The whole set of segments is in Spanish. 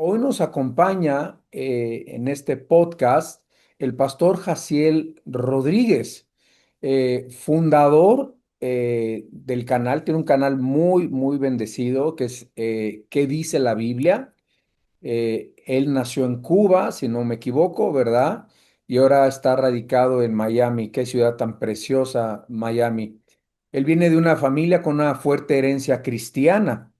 Hoy nos acompaña en este podcast el pastor Jaciel Rodríguez, fundador del canal. Tiene un canal muy, muy bendecido que es ¿Qué dice la Biblia? Él nació en Cuba, si no me equivoco, ¿verdad? Y ahora está radicado en Miami. Qué ciudad tan preciosa, Miami. Él viene de una familia con una fuerte herencia cristiana.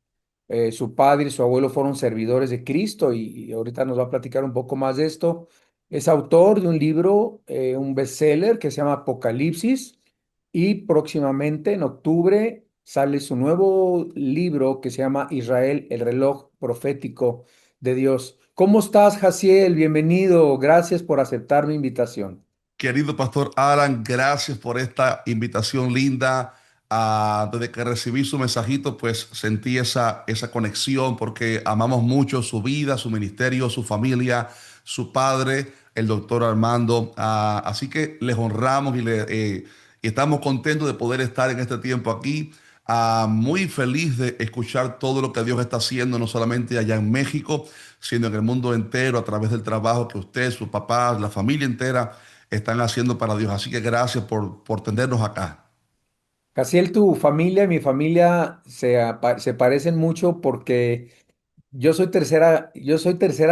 Su padre y su abuelo fueron servidores de Cristo y ahorita nos va a platicar un poco más de esto. Es autor de un libro, un bestseller que se llama Apocalipsis, y próximamente en octubre sale su nuevo libro que se llama Israel, el reloj profético de Dios. ¿Cómo estás, Jaciel? Bienvenido. Gracias por aceptar mi invitación. Querido Pastor Alan, gracias por esta invitación linda. Desde que recibí su mensajito, pues sentí esa conexión porque amamos mucho su vida, su ministerio, su familia, su padre, el doctor Armando. Así que les honramos y estamos contentos de poder estar en este tiempo aquí. Muy feliz de escuchar todo lo que Dios está haciendo, no solamente allá en México, sino en el mundo entero a través del trabajo que usted, su papá, la familia entera están haciendo para Dios. Así que gracias por tenernos acá. Jaciel, tu familia y mi familia se parecen mucho porque yo soy tercera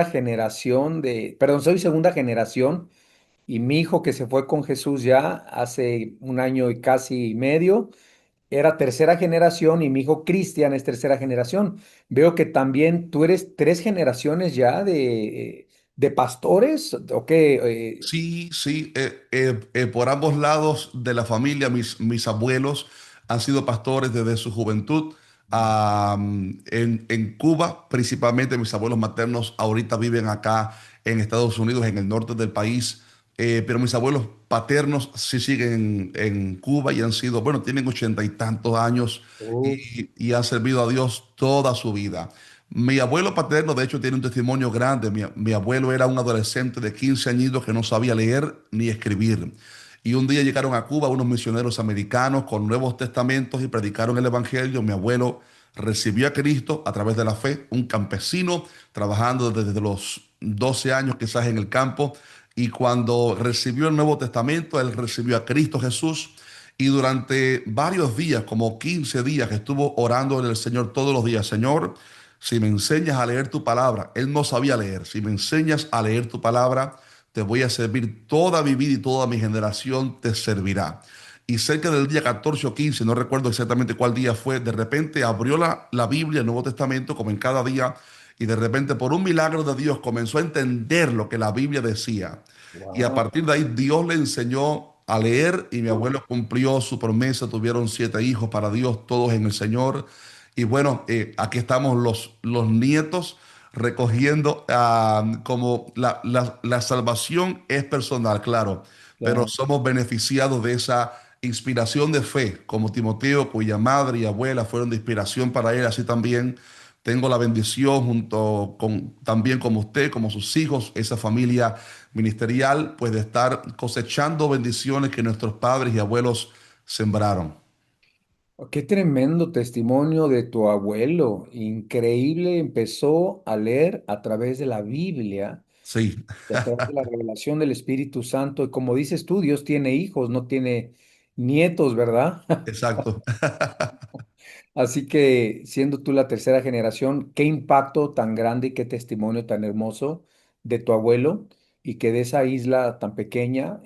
generación perdón, soy segunda generación. Y mi hijo que se fue con Jesús ya hace un año y casi medio, era tercera generación y mi hijo Cristian es tercera generación. Veo que también tú eres tres generaciones ya de pastores, ¿o qué? Sí, sí, por ambos lados de la familia, mis abuelos han sido pastores desde su juventud. En Cuba, principalmente mis abuelos maternos ahorita viven acá en Estados Unidos, en el norte del país. Pero mis abuelos paternos sí siguen en Cuba y han sido, bueno, tienen 80 y tantos años Oh, y han servido a Dios toda su vida. Mi abuelo paterno, de hecho, tiene un testimonio grande. Mi abuelo era un adolescente de 15 añitos que no sabía leer ni escribir. Y un día llegaron a Cuba unos misioneros americanos con nuevos testamentos y predicaron el Evangelio. Mi abuelo recibió a Cristo a través de la fe, un campesino trabajando desde los 12 años quizás en el campo. Y cuando recibió el Nuevo Testamento, él recibió a Cristo Jesús. Y durante varios días, como 15 días, estuvo orando en el Señor todos los días. Señor, si me enseñas a leer tu palabra, él no sabía leer, si me enseñas a leer tu palabra, te voy a servir toda mi vida y toda mi generación te servirá. Y cerca del día 14 o 15, no recuerdo exactamente cuál día fue, de repente abrió la Biblia, el Nuevo Testamento, como en cada día, y de repente por un milagro de Dios comenzó a entender lo que la Biblia decía. Y a wow. partir de ahí Dios le enseñó a leer y mi abuelo cumplió su promesa, tuvieron 7 hijos para Dios, todos en el Señor. Y bueno, aquí estamos los nietos recogiendo como la salvación es personal, claro, pero Claro. somos beneficiados de esa inspiración de fe, como Timoteo, cuya madre y abuela fueron de inspiración para él, así también tengo la bendición junto con también como usted, como sus hijos, esa familia ministerial, pues de estar cosechando bendiciones que nuestros padres y abuelos sembraron. Qué tremendo testimonio de tu abuelo. Increíble, empezó a leer a través de la Biblia Sí, y a través de la revelación del Espíritu Santo. Y como dices tú, Dios tiene hijos, no tiene nietos, ¿verdad? exacto. Así que siendo tú la tercera generación, qué impacto tan grande y qué testimonio tan hermoso de tu abuelo, y que de esa isla tan pequeña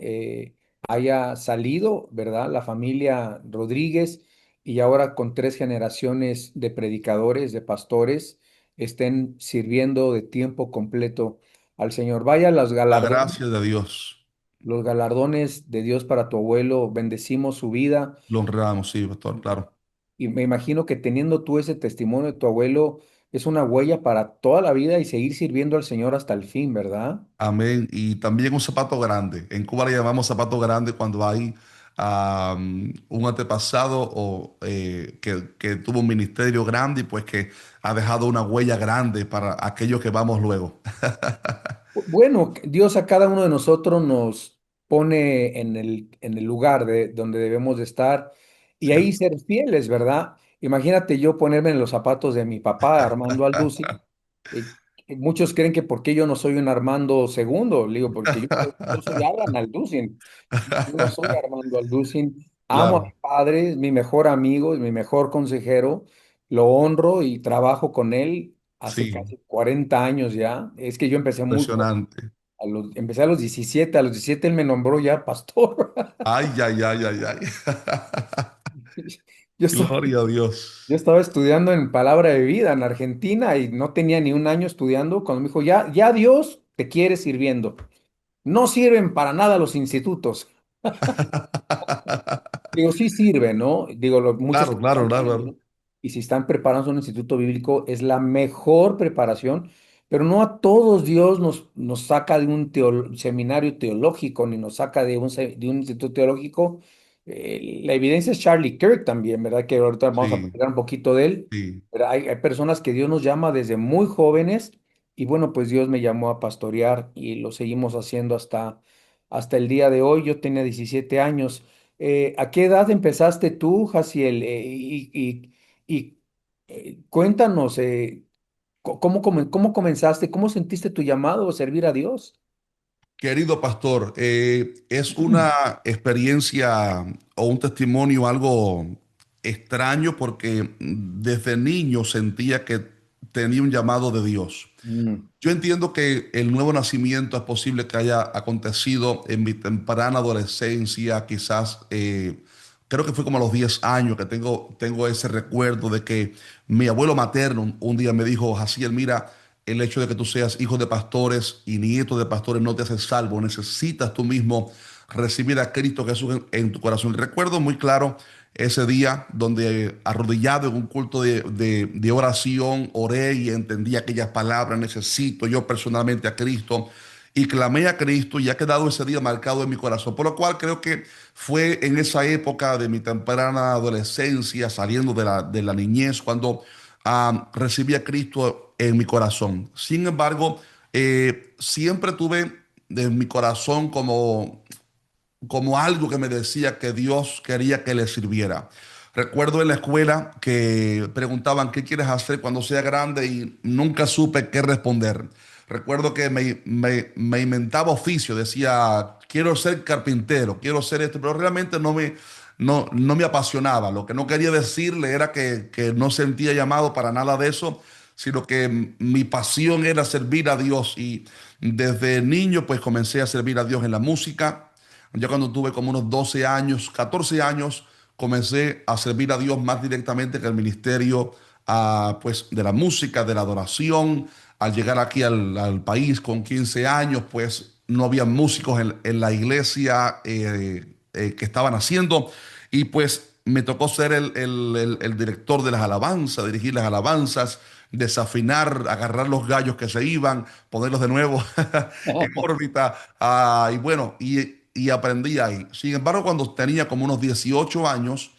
haya salido, ¿verdad? La familia Rodríguez, y ahora con tres generaciones de predicadores, de pastores, estén sirviendo de tiempo completo al Señor. Vaya La gracia de Dios. los galardones de Dios para tu abuelo. Bendecimos su vida. Lo honramos, sí, pastor, claro. Y me imagino que teniendo tú ese testimonio de tu abuelo, es una huella para toda la vida y seguir sirviendo al Señor hasta el fin, ¿verdad? Amén. Y también un zapato grande. En Cuba le llamamos zapato grande cuando hay un antepasado que tuvo un ministerio grande y pues que ha dejado una huella grande para aquellos que vamos luego. Bueno, Dios a cada uno de nosotros nos pone en el lugar de donde debemos de estar y ahí ¿Cierto? ser fieles, ¿verdad? Imagínate yo ponerme en los zapatos de mi papá, Armando Alducin, muchos creen que por qué yo no soy un Armando segundo, le digo, porque yo soy Alan Alducin, yo no soy Armando Alducin, amo a mi Claro, padre, es mi mejor amigo, es mi mejor consejero, lo honro y trabajo con él hace sí, casi 40 años ya, es que yo empecé muy joven, impresionante. empecé a los 17 él me nombró ya pastor. Ay, ay, ay, ay, ay. Yo estaba, Gloria a yo Dios. estaba estudiando en Palabra de Vida en Argentina y no tenía ni un año estudiando cuando me dijo, ya Dios te quiere sirviendo. No sirven para nada los institutos. Digo, sí sirve, ¿no? Digo, muchas Claro, claro, cosas claro, sí, claro. ¿no? Y si están preparados en un instituto bíblico, es la mejor preparación, pero no a todos Dios nos saca de un seminario teológico, ni nos saca de un instituto teológico. La evidencia es Charlie Kirk también, ¿verdad? Que ahorita vamos a Sí, platicar un poquito de él, sí. pero hay personas que Dios nos llama desde muy jóvenes, y bueno, pues Dios me llamó a pastorear y lo seguimos haciendo hasta el día de hoy. Yo tenía 17 años. ¿A qué edad empezaste tú, Jaciel? Cuéntanos, ¿cómo comenzaste? ¿Cómo sentiste tu llamado a servir a Dios? Querido pastor, es una experiencia o un testimonio algo extraño porque desde niño sentía que tenía un llamado de Dios. Mm, Yo entiendo que el nuevo nacimiento es posible que haya acontecido en mi temprana adolescencia, quizás, creo que fue como a los 10 años que tengo ese recuerdo de que mi abuelo materno un día me dijo, Jaciel, mira, el hecho de que tú seas hijo de pastores y nieto de pastores no te hace salvo, necesitas tú mismo recibir a Cristo Jesús en tu corazón. Recuerdo muy claro ese día donde arrodillado en un culto de oración, oré y entendí aquellas palabras, necesito yo personalmente a Cristo y clamé a Cristo y ha quedado ese día marcado en mi corazón, por lo cual creo que fue en esa época de mi temprana adolescencia, saliendo de la niñez, cuando recibí a Cristo en mi corazón. Sin embargo, siempre tuve en mi corazón como algo que me decía que Dios quería que le sirviera. Recuerdo en la escuela que preguntaban qué quieres hacer cuando sea grande y nunca supe qué responder. Recuerdo que me inventaba oficio, decía, quiero ser carpintero, quiero ser esto, pero realmente no me apasionaba. Lo que no quería decirle era que no sentía llamado para nada de eso, sino que mi pasión era servir a Dios y desde niño pues comencé a servir a Dios en la música. Ya cuando tuve como unos 12 años, 14 años, comencé a servir a Dios más directamente que el ministerio pues, de la música, de la adoración. Al llegar aquí al país con 15 años, pues no había músicos en la iglesia que estaban haciendo. Y pues me tocó ser el director de las alabanzas, dirigir las alabanzas, desafinar, agarrar los gallos que se iban, ponerlos de nuevo en órbita. Y bueno, y aprendí ahí. Sin embargo, cuando tenía como unos 18 años,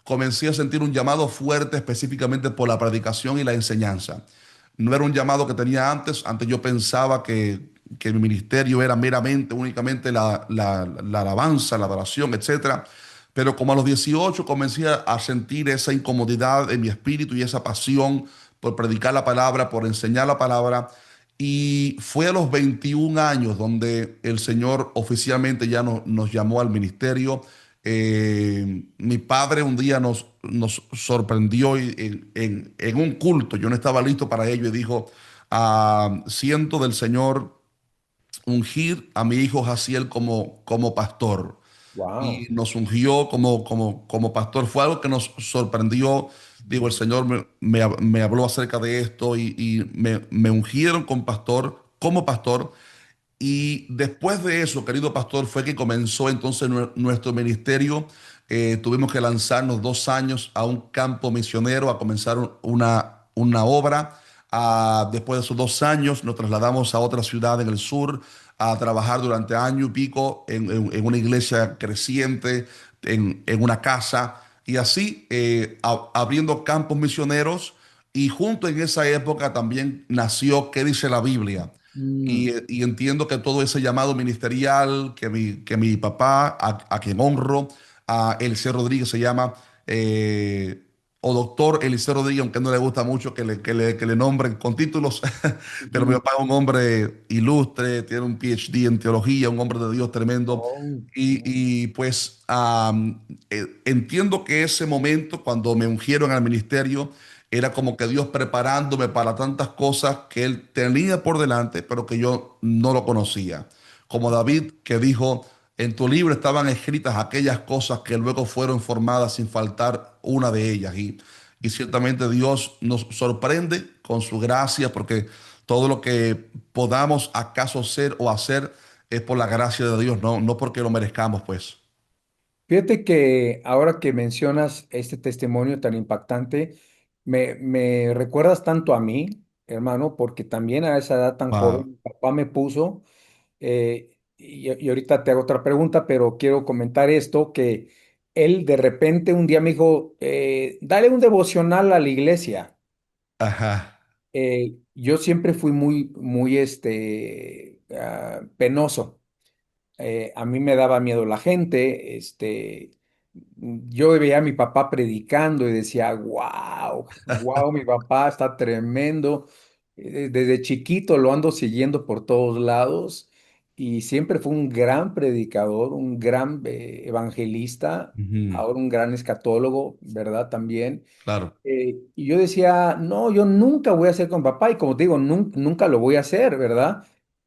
comencé a sentir un llamado fuerte específicamente por la predicación y la enseñanza. No era un llamado que tenía antes. Antes yo pensaba que mi ministerio era meramente, únicamente la alabanza, la adoración, etcétera. Pero como a los 18 comencé a sentir esa incomodidad en mi espíritu y esa pasión por predicar la palabra, por enseñar la palabra. Y fue a los 21 años donde el Señor oficialmente ya nos llamó al ministerio. Mi padre un día nos sorprendió en un culto. Yo no estaba listo para ello y dijo, siento del Señor ungir a mi hijo Jaciel como pastor y wow. nos ungió como pastor. Fue algo que nos sorprendió. Digo, el Señor me habló acerca de esto y me ungieron como pastor. Y después de eso, querido pastor, fue que comenzó entonces nuestro ministerio. Tuvimos que lanzarnos 2 años a un campo misionero a comenzar una obra. Después de esos 2 años nos trasladamos a otra ciudad en el sur a trabajar durante año y pico en una iglesia creciente, en una casa y así abriendo campos misioneros. Y junto en esa época también nació ¿Qué dice la Biblia? Mm, Y entiendo que todo ese llamado ministerial que mi papá, a quien honro, a Eliseo Rodríguez se llama, eh, o doctor Eliseo Rodríguez, aunque no le gusta mucho que le nombren con títulos, pero mi Ujú. papá es un hombre ilustre, tiene un PhD en teología, un hombre de Dios tremendo. Oh, Y pues entiendo que ese momento, cuando me ungieron al ministerio, era como que Dios preparándome para tantas cosas que Él tenía por delante, pero que yo no lo conocía. Como David que dijo, en tu libro estaban escritas aquellas cosas que luego fueron formadas sin faltar una de ellas. Y ciertamente Dios nos sorprende con su gracia, porque todo lo que podamos acaso ser o hacer es por la gracia de Dios, no porque lo merezcamos, pues. fíjate que ahora que mencionas este testimonio tan impactante, me recuerdas tanto a mí, hermano, porque también a esa edad tan Wow. joven, mi papá me puso, y ahorita te hago otra pregunta, pero quiero comentar esto, que él de repente un día me dijo, dale un devocional a la iglesia. Ajá. Yo siempre fui muy penoso. A mí me daba miedo la gente, yo veía a mi papá predicando y decía, wow, wow, mi papá está tremendo. Desde chiquito lo ando siguiendo por todos lados y siempre fue un gran predicador, un gran evangelista, Ujú. ahora un gran escatólogo, ¿verdad? También. Claro. Y yo decía, no, yo nunca voy a ser con papá y como te digo, nunca lo voy a hacer, ¿verdad?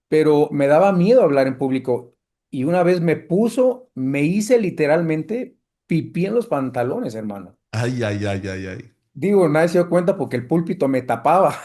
Pero me daba miedo hablar en público y una vez me puso, me hice literalmente pipí en los pantalones, hermano. Ay, ay, ay, ay, ay. Digo, nadie se dio cuenta porque el púlpito me tapaba.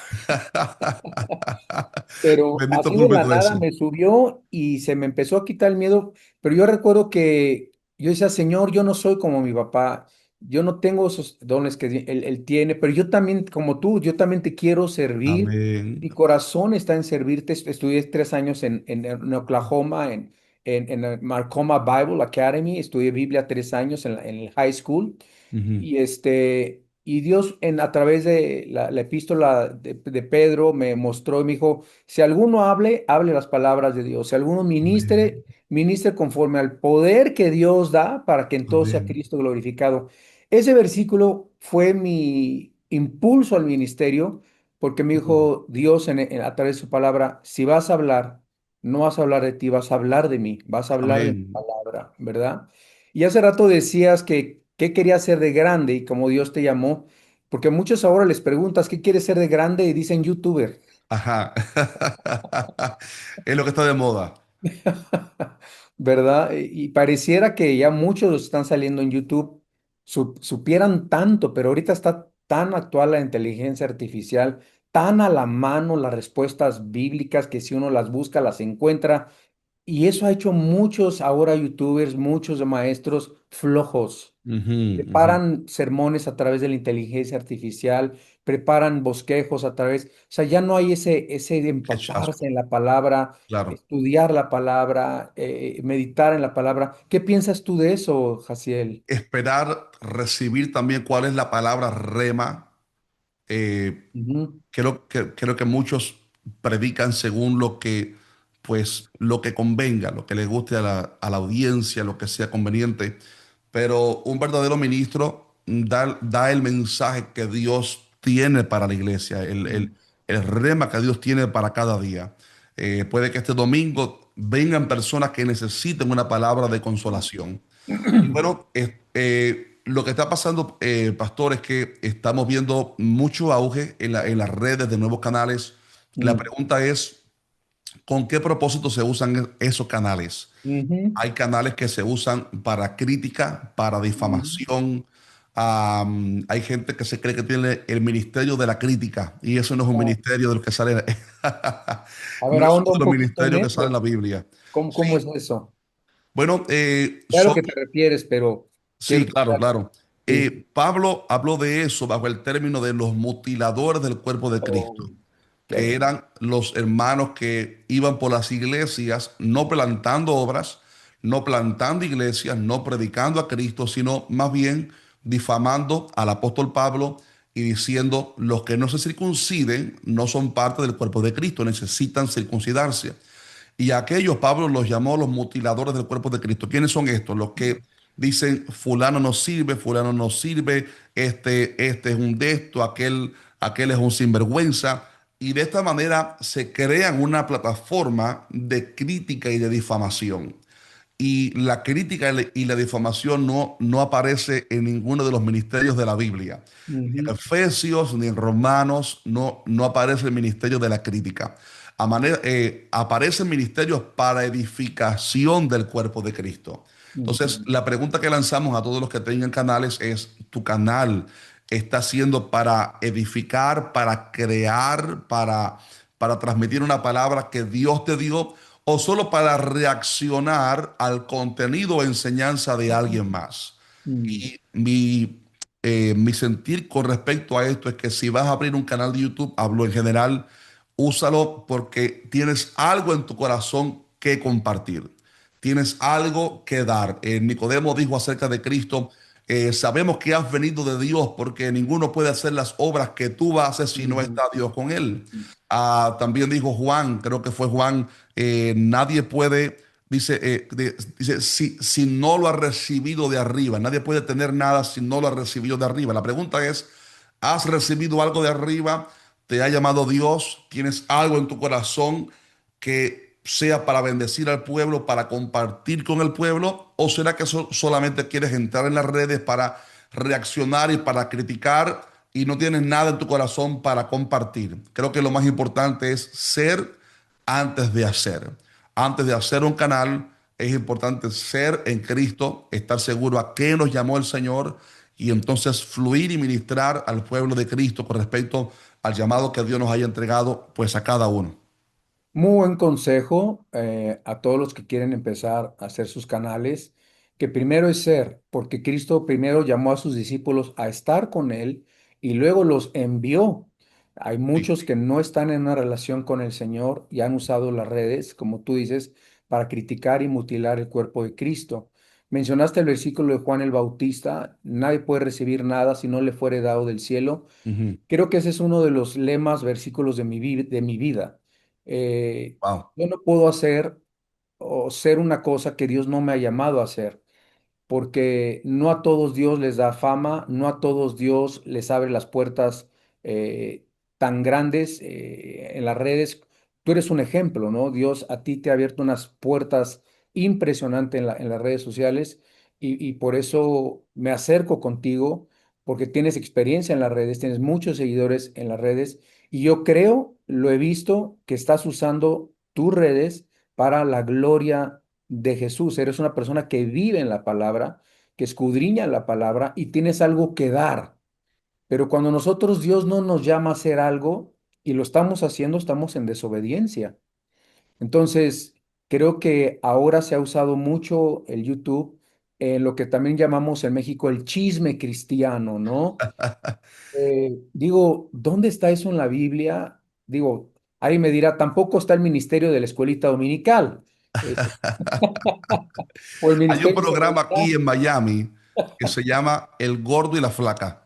Pero Bendito así de la púlpito nada ese. me subió y se me empezó a quitar el miedo. Pero yo recuerdo que yo decía, Señor, yo no soy como mi papá. Yo no tengo esos dones que él tiene, pero yo también, como tú, yo también te quiero servir. Amén. Mi corazón está en servirte. Estudié 3 años en Oklahoma, en el Marcoma Bible Academy. Estudié Biblia 3 años en el high school. Ujú. Y Dios a través de la epístola de Pedro me mostró y me dijo, si alguno hable las palabras de Dios, si alguno Amén. ministre conforme al poder que Dios da para que entonces sea Amén. Cristo glorificado. Ese versículo fue mi impulso al ministerio porque me Mm. dijo Dios a través de su palabra, si vas a hablar, no vas a hablar de ti, vas a hablar de mí, vas a hablar de mi Amén. palabra, ¿verdad? Y hace rato decías que qué querías ser de grande y cómo Dios te llamó, porque muchos ahora les preguntas qué quieres ser de grande y dicen youtuber, Ajá. Es lo que está de moda. ¿verdad? Y pareciera que ya muchos están saliendo en YouTube, supieran tanto, pero ahorita está tan actual la inteligencia artificial, tan a la mano las respuestas bíblicas que si uno las busca, las encuentra. Y eso ha hecho muchos ahora youtubers, muchos maestros flojos. Ujú, ujú. Preparan sermones a través de la inteligencia artificial, preparan bosquejos a través, o sea, ya no hay ese de Qué empaparse chasco. en la palabra, Claro. estudiar la palabra, meditar en la palabra. ¿Qué piensas tú de eso, Jaciel? Esperar recibir también cuál es la palabra rema. Eh, Ujú, creo que muchos predican según lo que convenga, lo que les guste a la audiencia, lo que sea conveniente. Pero un verdadero ministro da el mensaje que Dios tiene para la iglesia, ujú, el rema que Dios tiene para cada día. Puede que este domingo vengan personas que necesiten una palabra de consolación. Y bueno, lo que está pasando, pastor, es que estamos viendo mucho auge en las redes de nuevos canales. La ujú, pregunta es, ¿con qué propósito se usan esos canales? ujú, Hay canales que se usan para crítica, para ujú. difamación. Hay gente que se cree que tiene el ministerio de la crítica y eso no es un Ah, ministerio de los que sale, a ver, no es uno ahonda de un los poquito en ministerios que sale en la eso. Biblia. ¿Cómo es Sí, eso? bueno, Sé a lo que te refieres, pero quiero sí, claro, escuchar. claro. Sí. Pablo habló de eso bajo el término de los mutiladores del cuerpo de Oh, Cristo, que ok. eran los hermanos que iban por las iglesias no plantando obras, no plantando iglesias, no predicando a Cristo, sino más bien difamando al apóstol Pablo y diciendo los que no se circunciden no son parte del cuerpo de Cristo, necesitan circuncidarse. Y a aquellos Pablo los llamó los mutiladores del cuerpo de Cristo. ¿Quiénes son estos? Los que dicen fulano no sirve, este es un de esto, aquel es un sinvergüenza. Y de esta manera se crean una plataforma de crítica y de difamación. Y la crítica y la difamación no aparece en ninguno de los ministerios de la Biblia. Ni en Ujú, Efesios ni en Romanos no aparece el ministerio de la crítica. Aparecen ministerios para edificación del cuerpo de Cristo. Entonces, ujú, la pregunta que lanzamos a todos los que tengan canales es, ¿tu canal está siendo para edificar, para crear, para transmitir una palabra que Dios te dio, o solo para reaccionar al contenido o enseñanza de alguien más? ujú, Y mi sentir con respecto a esto es que si vas a abrir un canal de YouTube, hablo en general, úsalo porque tienes algo en tu corazón que compartir. Tienes algo que dar. Nicodemo dijo acerca de Cristo, sabemos que has venido de Dios porque ninguno puede hacer las obras que tú haces si no ujú, está Dios con él. También dijo Juan, creo que fue Juan, nadie puede, dice, si no lo ha recibido de arriba, nadie puede tener nada si no lo ha recibido de arriba. La pregunta es, ¿has recibido algo de arriba? ¿Te ha llamado Dios? ¿Tienes algo en tu corazón que sea para bendecir al pueblo, para compartir con el pueblo? ¿O será que solamente quieres entrar en las redes para reaccionar y para criticar y no tienes nada en tu corazón para compartir? Creo que lo más importante es ser antes de hacer. Antes de hacer un canal, es importante ser en Cristo, estar seguro a qué nos llamó el Señor y entonces fluir y ministrar al pueblo de Cristo con respecto al llamado que Dios nos haya entregado, pues a cada uno. Muy buen consejo a todos los que quieren empezar a hacer sus canales, que primero es ser, porque Cristo primero llamó a sus discípulos a estar con Él y luego los envió. Hay Sí. muchos que no están en una relación con el Señor y han usado las redes, como tú dices, para criticar y mutilar el cuerpo de Cristo. Mencionaste el versículo de Juan el Bautista, nadie puede recibir nada si no le fuere dado del cielo. Ujú. Creo que ese es uno de los lemas, versículos de mi vida. Eh, Wow. yo no puedo hacer o ser una cosa que Dios no me ha llamado a hacer porque no a todos Dios les da fama, no a todos Dios les abre las puertas tan grandes en las redes. Tú eres un ejemplo, ¿no? Dios a ti te ha abierto unas puertas impresionantes en las redes sociales y por eso me acerco contigo, porque tienes experiencia en las redes, tienes muchos seguidores en las redes y yo creo, lo he visto, que estás usando tus redes para la gloria de Jesús. Eres una persona que vive en la palabra, que escudriña la palabra y tienes algo que dar. Pero cuando nosotros Dios no nos llama a hacer algo y lo estamos haciendo, estamos en desobediencia. Entonces, creo que ahora se ha usado mucho el YouTube en lo que también llamamos en México el chisme cristiano, ¿no? Digo, ¿dónde está eso en la Biblia? Digo, ahí me dirá, tampoco está el ministerio de la escuelita dominical. eh, o el Hay un ministerio de programa verdad. aquí en Miami que se llama El Gordo y la Flaca.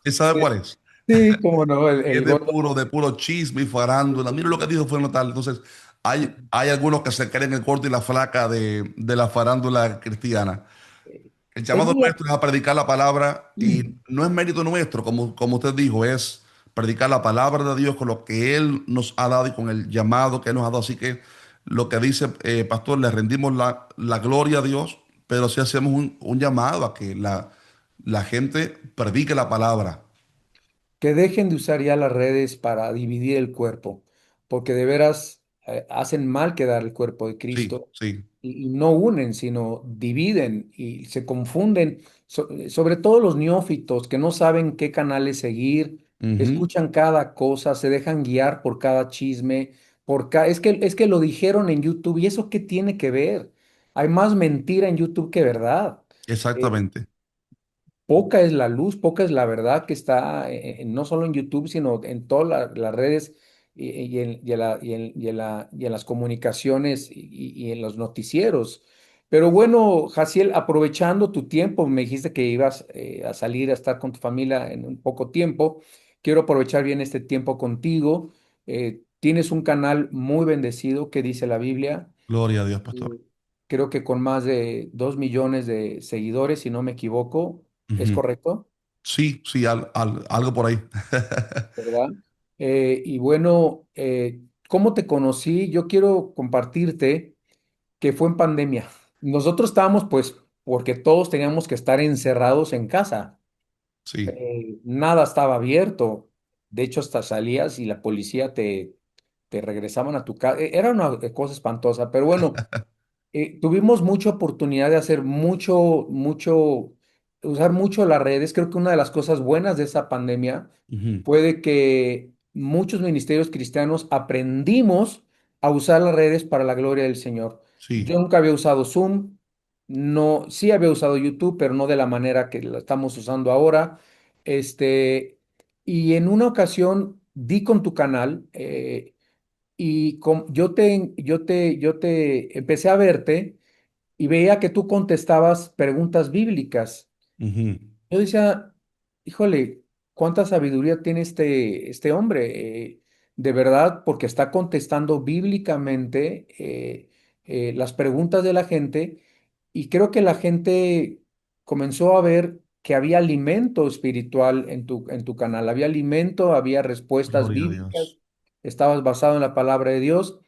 ¿Y sabe Sí, cuál es? sí, cómo no, Y es el gordo. de puro chisme y farándula. Mira lo que dijo fue tal. Entonces, hay algunos que se creen el gordo y la flaca de la farándula cristiana. El Es llamado muy... nuestro es a predicar la palabra y no es mérito nuestro, como usted dijo, es predicar la palabra de Dios con lo que Él nos ha dado y con el llamado que Él nos ha dado. Así que lo que dice, pastor, le rendimos la gloria a Dios, pero sí hacemos un llamado a que la gente predique la palabra. Que dejen de usar ya las redes para dividir el cuerpo, porque de veras hacen mal quedar el cuerpo de Sí, Cristo sí. y no unen, sino dividen y se confunden, sobre todo los neófitos que no saben qué canales seguir, Ujú. escuchan cada cosa, se dejan guiar por cada chisme, es que lo dijeron en YouTube y eso qué tiene que ver. Hay más mentira en YouTube que verdad. Eh, Exactamente. Poca es la luz, poca es la verdad que está no solo en YouTube, sino en todas las redes y en las comunicaciones y en los noticieros. Pero bueno, Jaciel, aprovechando tu tiempo, me dijiste que ibas a salir a estar con tu familia en un poco tiempo. Quiero aprovechar bien este tiempo contigo. Tienes un canal muy bendecido que dice la Biblia Gloria a Dios, pastor. eh, creo que con más de 2 millones de seguidores, si no me equivoco, ¿es Ujú. correcto? Sí, sí, algo por ahí. ¿Verdad? Y bueno, ¿cómo te conocí? Yo quiero compartirte que fue en pandemia. Nosotros estábamos, pues, porque todos teníamos que estar encerrados en casa. Sí. Nada estaba abierto. De hecho, hasta salías y la policía te regresaban a tu casa. Era una cosa espantosa, pero bueno, tuvimos mucha oportunidad de hacer usar mucho las redes. Creo que una de las cosas buenas de esa pandemia Ujú. fue de que muchos ministerios cristianos aprendimos a usar las redes para la gloria del Señor. Yo Sí. nunca había usado Zoom, no, sí había usado YouTube, pero no de la manera que la estamos usando ahora. Este, y en una ocasión di con tu canal. Y yo te empecé a verte y veía que tú contestabas preguntas bíblicas. Ujú. Yo decía, híjole, cuánta sabiduría tiene este hombre, de verdad, porque está contestando bíblicamente las preguntas de la gente y creo que la gente comenzó a ver que había alimento espiritual en tu canal, había alimento, había respuestas Gloria a bíblicas, Dios. estabas basado en la palabra de Dios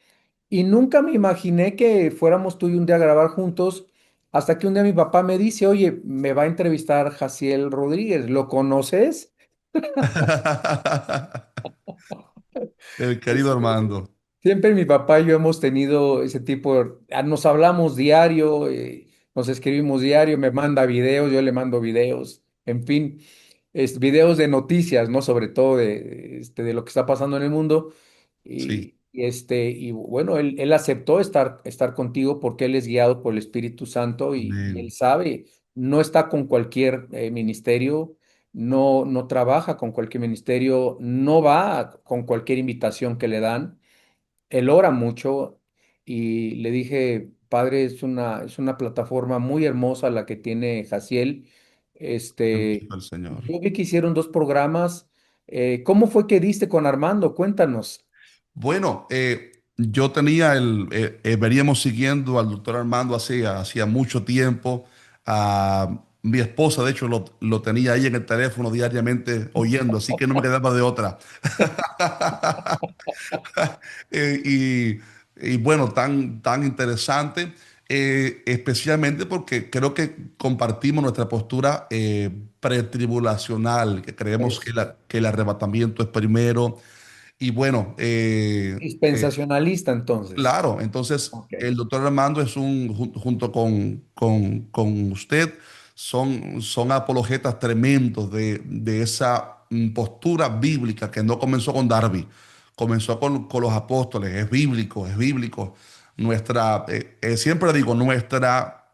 y nunca me imaginé que fuéramos tú y un día a grabar juntos, hasta que un día mi papá me dice, oye, me va a entrevistar Jaciel Rodríguez, ¿lo conoces? El querido Armando. Siempre mi papá y yo hemos tenido ese tipo nos hablamos diario, nos escribimos diario, me manda videos, yo le mando videos, en fin, videos de noticias, ¿no? Sobre todo de lo que está pasando en el mundo. Sí. Y bueno, él aceptó estar contigo porque él es guiado por el Espíritu Santo y él Amén. sabe, no está con cualquier ministerio, no trabaja con cualquier ministerio, no va con cualquier invitación que le dan. Él ora mucho y le dije, Padre, es una plataforma muy hermosa la que tiene Jaciel. Bendito Este, el Señor. yo vi que hicieron 2 programas. ¿Cómo fue que diste con Armando? Cuéntanos. Bueno, yo tenía veníamos siguiendo al doctor Armando hacía mucho tiempo. Mi esposa, de hecho, lo tenía ahí en el teléfono diariamente oyendo, así que no me quedaba de otra. Y bueno, tan interesante, especialmente porque creo que compartimos nuestra postura pretribulacional, que creemos que, Es que el arrebatamiento es primero. Y bueno, dispensacionalista entonces. claro, entonces Ok. el doctor Armando es junto con usted, son apologetas tremendos de esa postura bíblica que no comenzó con Darby, comenzó con los apóstoles, es bíblico, es bíblico. Siempre digo, nuestra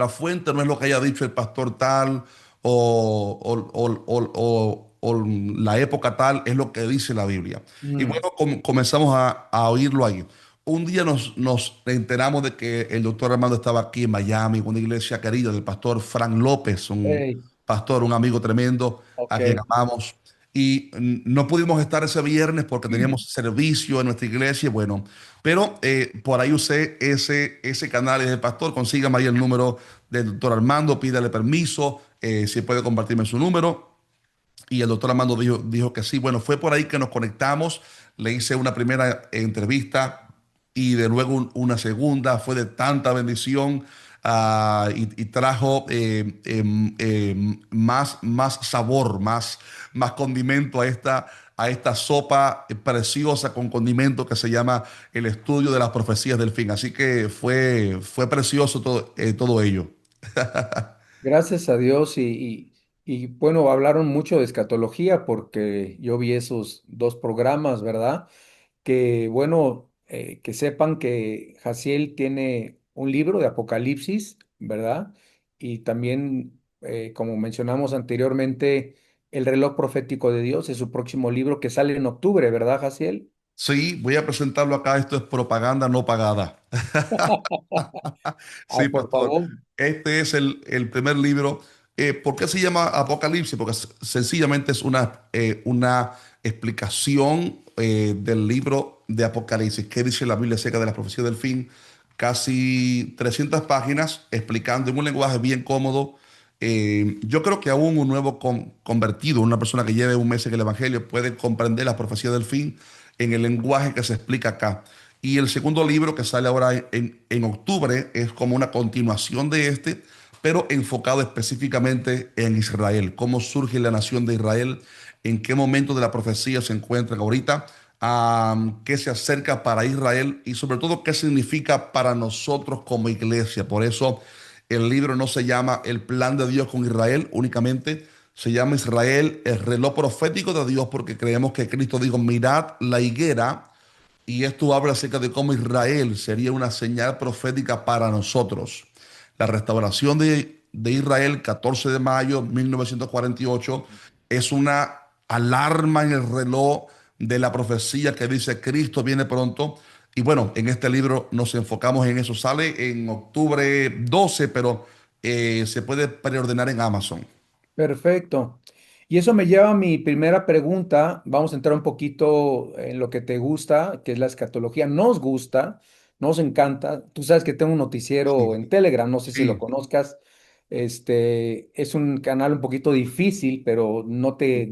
fuente no es lo que haya dicho el pastor tal o la época tal, es lo que dice la Biblia. Y Mm, bueno, comenzamos a oírlo ahí. Un día nos enteramos de que el doctor Armando estaba aquí en Miami, en una iglesia querida del pastor Frank López, un hey, pastor, un amigo tremendo a quien ok. amamos. Y no pudimos estar ese viernes porque teníamos servicio en nuestra iglesia. Bueno, pero por ahí usé ese canal del pastor. Consígame ahí el número del doctor Armando, pídale permiso, si puede compartirme su número. Y el doctor Armando dijo que sí. Bueno, fue por ahí que nos conectamos. Le hice una primera entrevista y de luego una segunda. Fue de tanta bendición y trajo más sabor, más condimento a esta sopa preciosa con condimento que se llama el estudio de las profecías del fin. Así que fue precioso todo ello. Gracias a Dios bueno, hablaron mucho de escatología porque yo vi esos 2 programas, ¿verdad? Que bueno, que sepan que Jaciel tiene un libro de Apocalipsis, ¿verdad? Y también, como mencionamos anteriormente, El reloj profético de Dios es su próximo libro que sale en octubre, ¿verdad, Jaciel? Sí, voy a presentarlo acá. Esto es propaganda no pagada. Ay, Sí, por pastor. favor. Este es el primer libro. ¿Por qué se llama Apocalipsis? Porque sencillamente es una explicación del libro de Apocalipsis. ¿Qué dice la Biblia acerca de la profecía del fin? casi 300 páginas explicando en un lenguaje bien cómodo. Yo creo que aún un nuevo convertido, una persona que lleve un mes en el Evangelio, puede comprender la profecía del fin en el lenguaje que se explica acá. Y el segundo libro que sale ahora en octubre es como una continuación de este, pero enfocado específicamente en Israel, cómo surge la nación de Israel, en qué momento de la profecía se encuentran ahorita, qué se acerca para Israel y sobre todo qué significa para nosotros como iglesia. Por eso el libro no se llama El plan de Dios con Israel únicamente, se llama Israel, el reloj profético de Dios, porque creemos que Cristo dijo, mirad la higuera, y esto habla acerca de cómo Israel sería una señal profética para nosotros. La restauración de Israel, 14 de mayo de 1948, es una alarma en el reloj de la profecía que dice Cristo viene pronto. Y bueno, en este libro nos enfocamos en eso. Sale en octubre 12, pero se puede preordenar en Amazon. Perfecto. Y eso me lleva a mi primera pregunta. Vamos a entrar un poquito en lo que te gusta, que es la escatología. Nos gusta, nos encanta. Tú sabes que tengo un noticiero Sí, en Telegram, no sé si lo sí. conozcas. Es un canal un poquito difícil, pero no te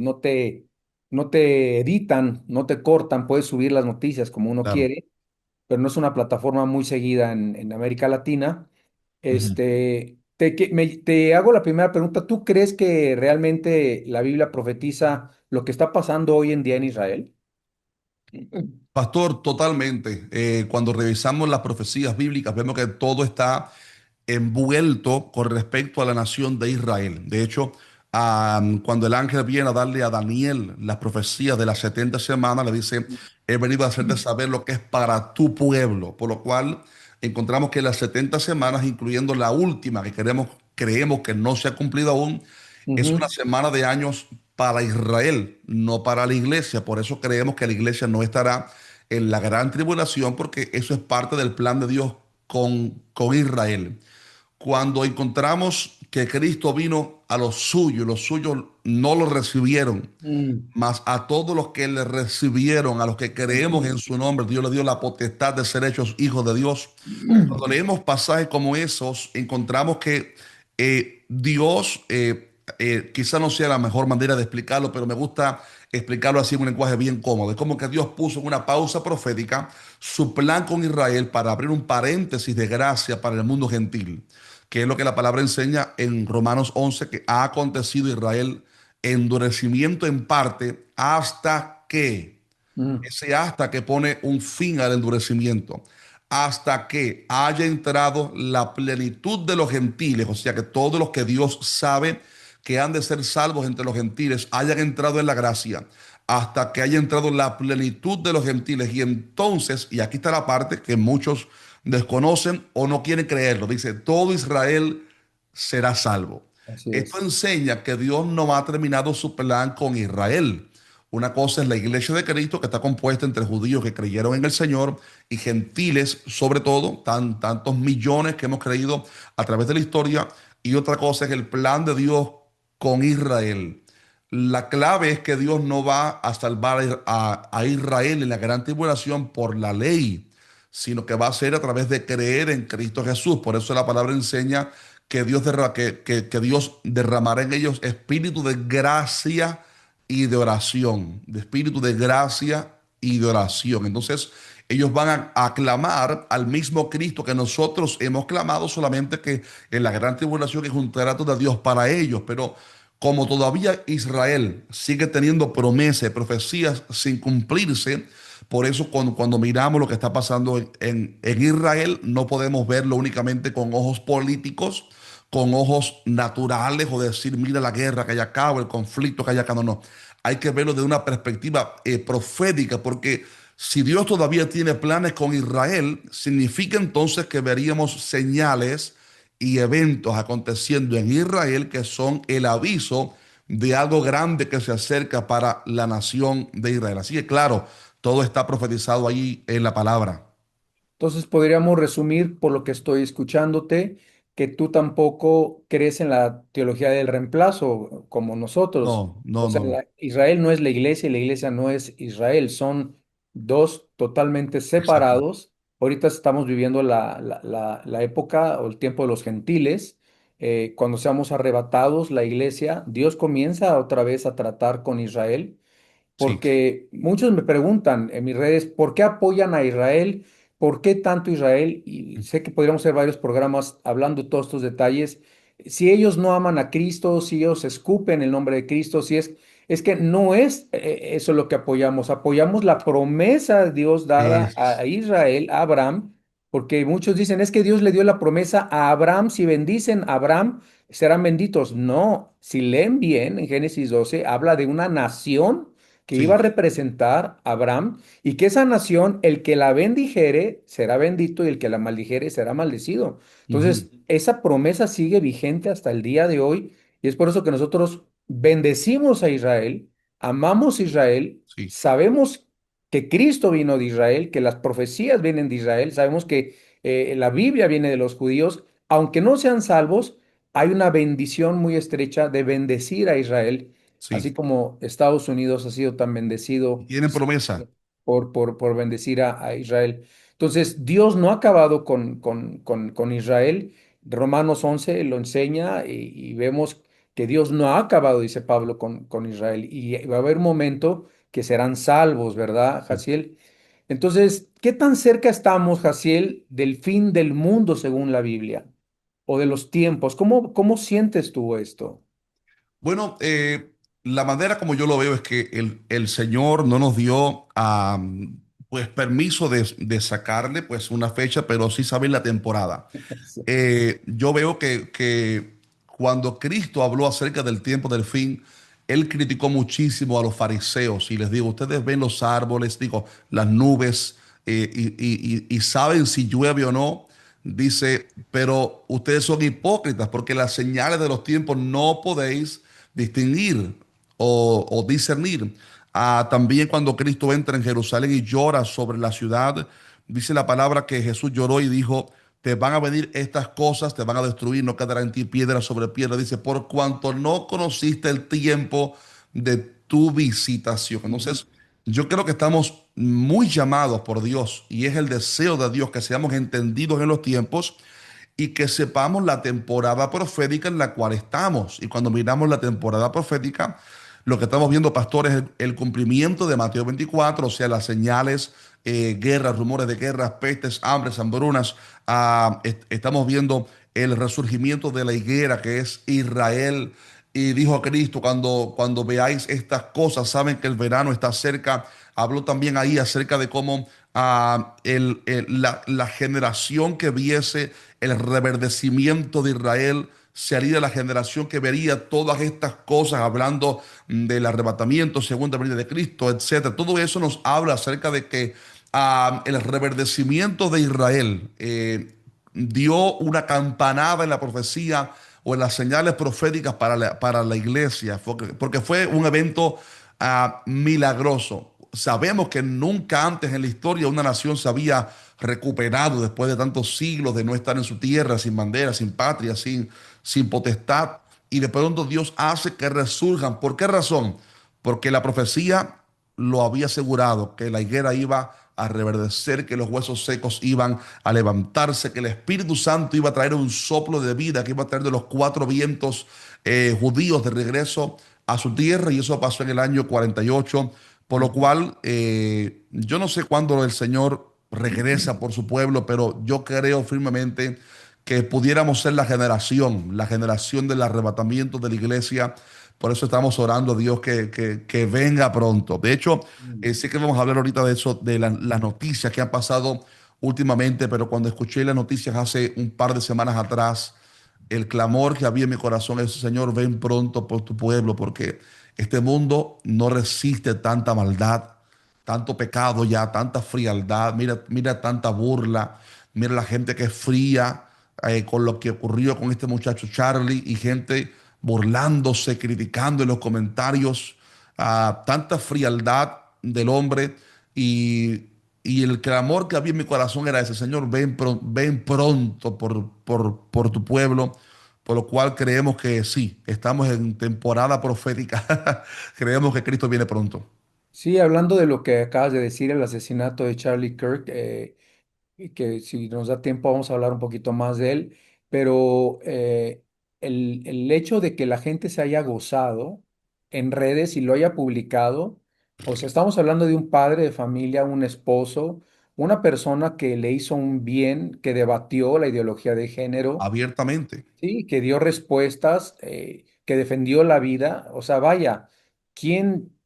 editan, no te cortan, puedes subir las noticias como uno Claro. quiere, pero no es una plataforma muy seguida en América Latina. Ujú. Te hago la primera pregunta. ¿Tú crees que realmente la Biblia profetiza lo que está pasando hoy en día en Israel? Pastor, totalmente. Cuando revisamos las profecías bíblicas, vemos que todo está envuelto con respecto a la nación de Israel. De hecho, cuando el ángel viene a darle a Daniel las profecías de las 70 semanas, le dice, he venido a hacerte saber lo que es para tu pueblo. Por lo cual, encontramos que las 70 semanas, incluyendo la última, que creemos que no se ha cumplido aún, es una Ujú, semana de años para Israel, no para la iglesia. Por eso creemos que la iglesia no estará en la gran tribulación, porque eso es parte del plan de Dios con Israel. Cuando encontramos que Cristo vino a los suyos no lo recibieron, mm, mas a todos los que le recibieron, a los que creemos en su nombre, Dios le dio la potestad de ser hechos hijos de Dios. Cuando leemos pasajes como esos, encontramos que Dios, quizá no sea la mejor manera de explicarlo, pero me gusta explicarlo así en un lenguaje bien cómodo. Es como que Dios puso en una pausa profética su plan con Israel para abrir un paréntesis de gracia para el mundo gentil, que es lo que la palabra enseña en Romanos 11, que ha acontecido Israel endurecimiento en parte hasta que, mm, ese hasta que pone un fin al endurecimiento, hasta que haya entrado la plenitud de los gentiles, o sea que todos los que Dios sabe que han de ser salvos entre los gentiles hayan entrado en la gracia, hasta que haya entrado la plenitud de los gentiles. Y entonces, y aquí está la parte que muchos desconocen o no quieren creerlo, dice, todo Israel será salvo. así Esto es. enseña que Dios no ha terminado su plan con Israel. Una cosa es la iglesia de Cristo, que está compuesta entre judíos que creyeron en el Señor y gentiles, sobre todo, tantos millones que hemos creído a través de la historia. Y otra cosa es el plan de Dios con Israel. La clave es que Dios no va a salvar a Israel en la gran tribulación por la ley, sino que va a ser a través de creer en Cristo Jesús. Por eso la palabra enseña que que Dios derramará en ellos espíritu de gracia y de oración, de espíritu de gracia y de oración. Entonces, ellos van a clamar al mismo Cristo que nosotros hemos clamado, solamente que en la gran tribulación es un trato de Dios para ellos. Pero como todavía Israel sigue teniendo promesas, profecías sin cumplirse, por eso cuando miramos lo que está pasando en Israel, no podemos verlo únicamente con ojos políticos, con ojos naturales o decir, mira la guerra que hay acá o el conflicto que hay acá. No, no. Hay que verlo de una perspectiva profética, porque si Dios todavía tiene planes con Israel, significa entonces que veríamos señales y eventos aconteciendo en Israel que son el aviso de algo grande que se acerca para la nación de Israel. Así que claro, todo está profetizado ahí en la palabra. Entonces podríamos resumir por lo que estoy escuchándote que tú tampoco crees en la teología del reemplazo como nosotros. No, no, O sea, no. Israel no es la iglesia y la iglesia no es Israel. Son dos totalmente Exacto. separados, ahorita estamos viviendo la época o el tiempo de los gentiles. Cuando seamos arrebatados, la iglesia, Dios comienza otra vez a tratar con Israel, Sí, porque muchos me preguntan en mis redes, ¿por qué apoyan a Israel? ¿Por qué tanto Israel? Y sé que podríamos hacer varios programas hablando de todos estos detalles. Si ellos no aman a Cristo, si ellos escupen el nombre de Cristo, si es que no es eso lo que apoyamos. Apoyamos la promesa de Dios dada a es, Israel, a Abraham, porque muchos dicen, es que Dios le dio la promesa a Abraham, si bendicen a Abraham, serán benditos. No, si leen bien en Génesis 12, habla de una nación que iba a sí, representar a Abraham y que esa nación, el que la bendijere, será bendito y el que la maldijere será maldecido. ujú, Entonces, esa promesa sigue vigente hasta el día de hoy y es por eso que nosotros bendecimos a Israel, amamos a Israel, sí, sabemos que Cristo vino de Israel, que las profecías vienen de Israel, sabemos que la Biblia viene de los judíos, aunque no sean salvos, hay una bendición muy estrecha de bendecir a Israel, así sí. como Estados Unidos ha sido tan bendecido Tienen promesa. por bendecir a Israel. Entonces, Dios no ha acabado con Israel. Romanos 11 lo enseña y vemos que Dios no ha acabado, dice Pablo, con Israel. Y va a haber un momento que serán salvos, ¿verdad, Sí. Jaciel? Entonces, ¿qué tan cerca estamos, Jaciel, del fin del mundo según la Biblia? O de los tiempos. ¿Cómo sientes tú esto? Bueno, la manera como yo lo veo es que el Señor no nos dio pues permiso de sacarle pues una fecha, pero sí saber la temporada. Sí. Yo veo que cuando Cristo habló acerca del tiempo del fin, Él criticó muchísimo a los fariseos y les digo, ustedes ven los árboles, digo, las nubes y saben si llueve o no. Dice, pero ustedes son hipócritas porque las señales de los tiempos no podéis distinguir o discernir. También cuando Cristo entra en Jerusalén y llora sobre la ciudad, dice la palabra que Jesús lloró y dijo, te van a venir estas cosas, te van a destruir, no quedará en ti piedra sobre piedra. Dice, por cuanto no conociste el tiempo de tu visitación. Ujú. Entonces, yo creo que estamos muy llamados por Dios y es el deseo de Dios que seamos entendidos en los tiempos y que sepamos la temporada profética en la cual estamos. Y cuando miramos la temporada profética, lo que estamos viendo, pastores, es el cumplimiento de Mateo 24, o sea, las señales, guerras, rumores de guerras, pestes, hambres, hambrunas. Estamos viendo el resurgimiento de la higuera que es Israel. Y dijo a Cristo, cuando veáis estas cosas, saben que el verano está cerca. Habló también ahí acerca de cómo la generación que viese el reverdecimiento de Israel sería la generación que vería todas estas cosas, hablando del arrebatamiento, segunda venida de Cristo, etcétera. Todo eso nos habla acerca de que el reverdecimiento de Israel dio una campanada en la profecía o en las señales proféticas para la iglesia, porque fue un evento milagroso. Sabemos que nunca antes en la historia una nación se había recuperado después de tantos siglos de no estar en su tierra, sin bandera, sin patria, sin potestad. Y de pronto Dios hace que resurjan. ¿Por qué razón? Porque la profecía lo había asegurado, que la higuera iba a reverdecer, que los huesos secos iban a levantarse, que el Espíritu Santo iba a traer un soplo de vida, que iba a traer de los cuatro vientos judíos de regreso a su tierra, y eso pasó en el año 48, por lo Ujú. cual yo no sé cuándo el Señor regresa por su pueblo, pero yo creo firmemente que pudiéramos ser la generación del arrebatamiento de la iglesia. Por eso estamos orando a Dios que venga pronto. De hecho, Mm. sé que vamos a hablar ahorita de eso, de las noticias que han pasado últimamente, pero cuando escuché las noticias hace un par de semanas atrás, el clamor que había en mi corazón es, Señor, ven pronto por tu pueblo, porque este mundo no resiste tanta maldad, tanto pecado ya, tanta frialdad, mira, mira tanta burla, mira la gente que es fría con lo que ocurrió con este muchacho Charlie y gente burlándose, criticando en los comentarios, tanta frialdad del hombre y, y el clamor que había en mi corazón era ese, Señor, ven pronto por tu pueblo, por lo cual creemos que sí, estamos en temporada profética, creemos que Cristo viene pronto. Sí, hablando de lo que acabas de decir, el asesinato de Charlie Kirk, y que si nos da tiempo vamos a hablar un poquito más de él, pero el hecho de que la gente se haya gozado en redes y lo haya publicado, o sea, estamos hablando de un padre de familia, un esposo, una persona que le hizo un bien, que debatió la ideología de género, abiertamente. sí, que dio respuestas, que defendió la vida, o sea, vaya, ¿quién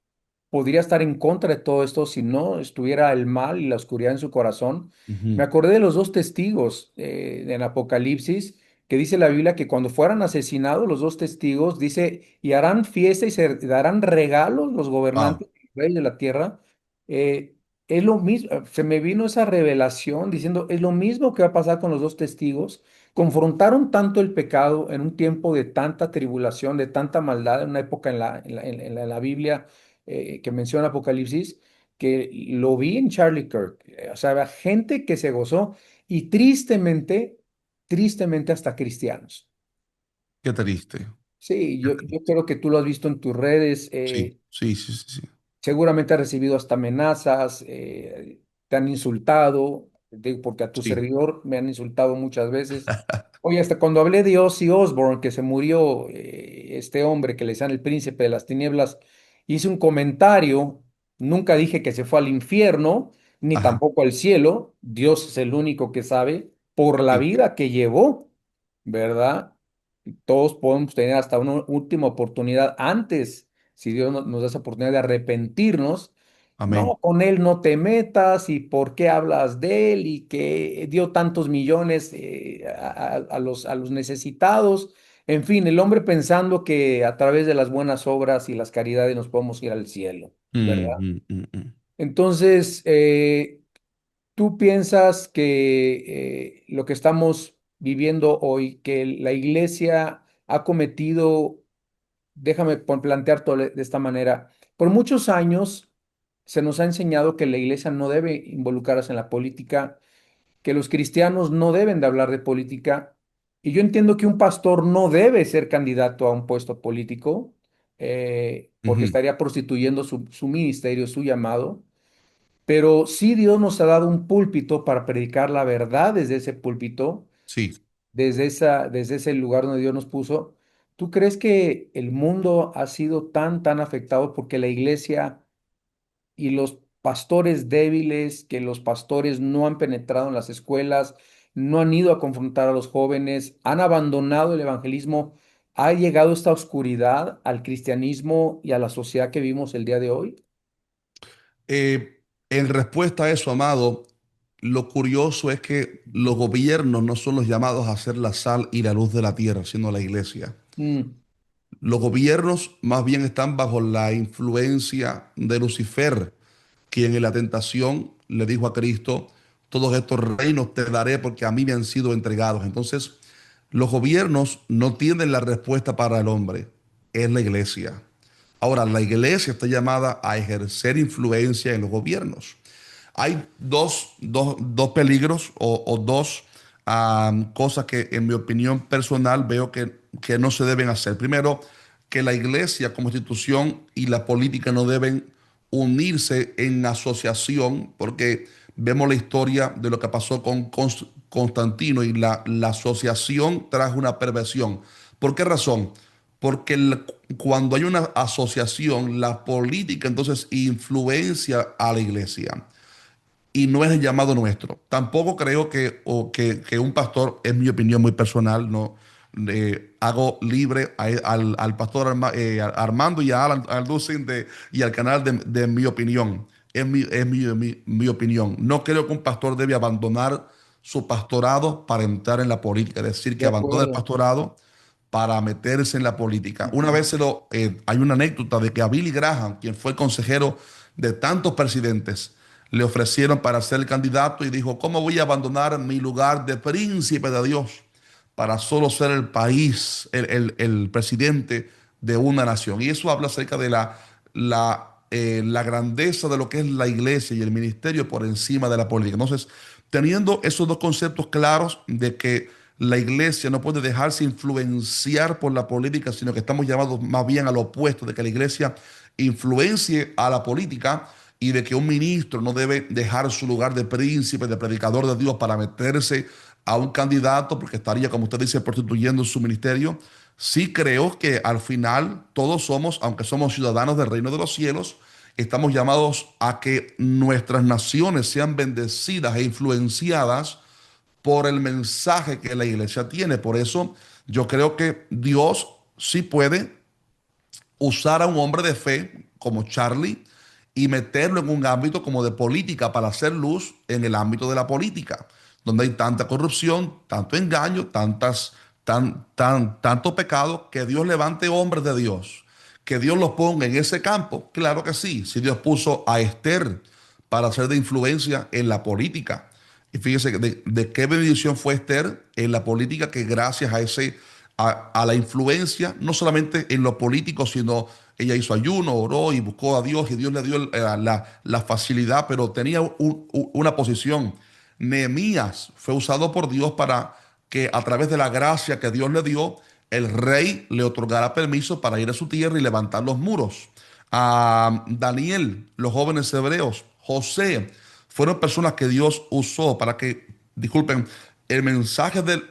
podría estar en contra de todo esto si no estuviera el mal y la oscuridad en su corazón? Me Ujú. acordé de los dos testigos en Apocalipsis, que dice la Biblia que cuando fueran asesinados los dos testigos, dice, y harán fiesta y se darán regalos los Wow. gobernantes y reyes de la tierra. Eh, es lo mismo, se me vino esa revelación diciendo, es lo mismo que va a pasar con los dos testigos. Confrontaron tanto el pecado en un tiempo de tanta tribulación, de tanta maldad, en una época en la Biblia que menciona Apocalipsis, que lo vi en Charlie Kirk. O sea, había gente que se gozó y tristemente, tristemente hasta cristianos. Qué triste. Sí, Qué yo triste. creo que tú lo has visto en tus redes. Sí, sí, sí, sí, sí. Seguramente has recibido hasta amenazas, te han insultado, digo, porque a tu Sí. servidor me han insultado muchas veces. Oye, hasta cuando hablé de Ozzy Osbourne, que se murió este hombre que le decían el príncipe de las tinieblas, hice un comentario, nunca dije que se fue al infierno, ni Ajá. tampoco al cielo, Dios es el único que sabe, por la Sí. vida que llevó, ¿verdad? Todos podemos tener hasta una última oportunidad antes, si Dios nos da esa oportunidad de arrepentirnos. Amén. No, con él no te metas y por qué hablas de él y que dio tantos millones a los necesitados. En fin, el hombre pensando que a través de las buenas obras y las caridades nos podemos ir al cielo, ¿verdad? Mm, mm, mm, mm. Entonces, ¿tú piensas que lo que estamos viviendo hoy, que la iglesia ha cometido, déjame plantear todo de esta manera, por muchos años se nos ha enseñado que la iglesia no debe involucrarse en la política, que los cristianos no deben de hablar de política, y yo entiendo que un pastor no debe ser candidato a un puesto político, porque Ujú. estaría prostituyendo su ministerio, su llamado. Pero sí Dios nos ha dado un púlpito para predicar la verdad desde ese púlpito, Sí. desde ese lugar donde Dios nos puso. ¿Tú crees que el mundo ha sido tan afectado porque la iglesia y los pastores débiles, que los pastores no han penetrado en las escuelas, no han ido a confrontar a los jóvenes, han abandonado el evangelismo? ¿Ha llegado esta oscuridad al cristianismo y a la sociedad que vivimos el día de hoy? En respuesta a eso, amado, lo curioso es que los gobiernos no son los llamados a ser la sal y la luz de la tierra, sino la iglesia. Mm, Los gobiernos más bien están bajo la influencia de Lucifer, quien en la tentación le dijo a Cristo, todos estos reinos te daré porque a mí me han sido entregados. Entonces, los gobiernos no tienen la respuesta para el hombre, es la iglesia. Ahora, la iglesia está llamada a ejercer influencia en los gobiernos. Hay dos peligros o dos cosas que en mi opinión personal veo que no se deben hacer. Primero, que la iglesia como institución y la política no deben unirse en asociación, porque vemos la historia de lo que pasó con Constantino y la asociación trajo una perversión. ¿Por qué razón? Porque cuando hay una asociación, la política entonces influencia a la iglesia y no es el llamado nuestro. Tampoco creo que un pastor, es mi opinión muy personal, no hago libre al pastor Armando y a Alan Alducin y al canal de mi opinión. Es mi opinión. No creo que un pastor debe abandonar su pastorado para entrar en la política, es decir, que de abandone el acuerdo. pastorado para meterse en la política. Una Ujú. vez hay una anécdota de que a Billy Graham, quien fue el consejero de tantos presidentes, le ofrecieron para ser el candidato y dijo, ¿cómo voy a abandonar mi lugar de príncipe de Dios para solo ser el país, el presidente de una nación? Y eso habla acerca de la grandeza de lo que es la iglesia y el ministerio por encima de la política. Entonces, teniendo esos dos conceptos claros de que la iglesia no puede dejarse influenciar por la política, sino que estamos llamados más bien al opuesto, de que la iglesia influencie a la política. y de que un ministro no debe dejar su lugar de príncipe, de predicador de Dios para meterse a un candidato porque estaría, como usted dice, prostituyendo su ministerio. Sí creo que al final todos somos, aunque somos ciudadanos del reino de los cielos, estamos llamados a que nuestras naciones sean bendecidas e influenciadas por el mensaje que la iglesia tiene. Por eso yo creo que Dios sí puede usar a un hombre de fe como Charlie y meterlo en un ámbito como de política para hacer luz en el ámbito de la política, donde hay tanta corrupción, tanto engaño, tanto pecado, que Dios levante hombres de Dios, que Dios los ponga en ese campo. Claro que sí, si Dios puso a Esther para ser de influencia en la política. Y fíjese de qué bendición fue Esther en la política, que gracias a a la influencia, no solamente en lo político, sino ella hizo ayuno, oró y buscó a Dios y Dios le dio la facilidad, pero tenía una posición. Nehemías fue usado por Dios para que a través de la gracia que Dios le dio, el rey le otorgara permiso para ir a su tierra y levantar los muros. A Daniel, los jóvenes hebreos, José, fueron personas que Dios usó para que, disculpen, el mensaje del,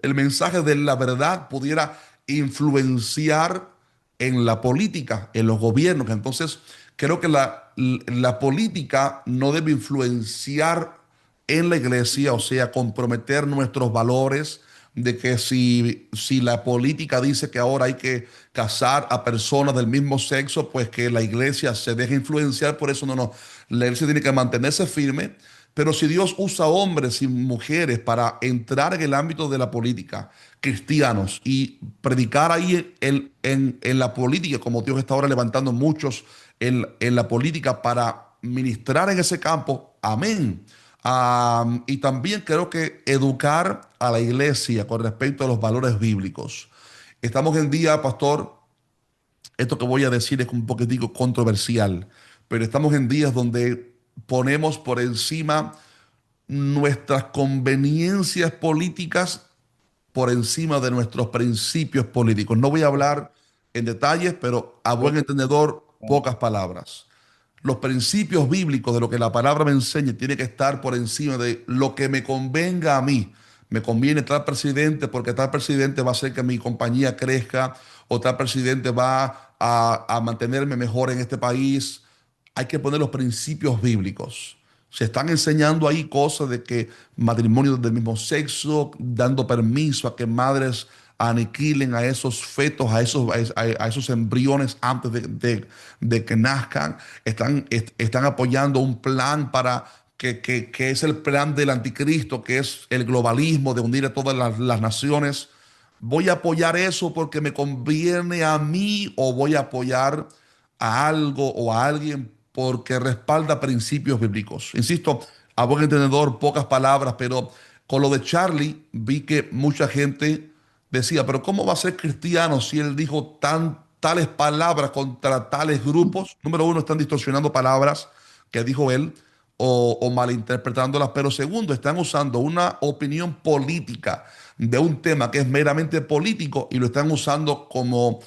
el mensaje de la verdad pudiera influenciar en la política, en los gobiernos. Entonces, creo que la política no debe influenciar en la iglesia, o sea, comprometer nuestros valores, de que si la política dice que ahora hay que casar a personas del mismo sexo, pues que la iglesia se deje influenciar por eso. No, no, la iglesia tiene que mantenerse firme, pero si Dios usa hombres y mujeres para entrar en el ámbito de la política, cristianos, y predicar ahí en la política, como Dios está ahora levantando muchos en la política para ministrar en ese campo, amén. Y también creo que educar a la iglesia con respecto a los valores bíblicos. Estamos en día, pastor, esto que voy a decir es un poquitico controversial, pero estamos en días donde ponemos por encima nuestras conveniencias políticas por encima de nuestros principios políticos. No voy a hablar en detalles, pero a buen entendedor, pocas palabras. Los principios bíblicos de lo que la palabra me enseña tiene que estar por encima de lo que me convenga a mí. Me conviene tal presidente porque tal presidente va a hacer que mi compañía crezca, o tal presidente va a mantenerme mejor en este país. Hay que poner los principios bíblicos. Se están enseñando ahí cosas de que matrimonios del mismo sexo, dando permiso a que madres aniquilen a esos fetos, a esos embriones antes de que nazcan. Están apoyando un plan para que es el plan del anticristo, que es el globalismo de unir a todas las naciones. ¿Voy a apoyar eso porque me conviene a mí, o voy a apoyar a algo o a alguien porque respalda principios bíblicos? Insisto, a buen entendedor, pocas palabras, pero con lo de Charlie vi que mucha gente decía, pero ¿cómo va a ser cristiano si él dijo tales palabras contra tales grupos? Número uno, están distorsionando palabras que dijo él, o malinterpretándolas, pero segundo, están usando una opinión política de un tema que es meramente político y lo están usando como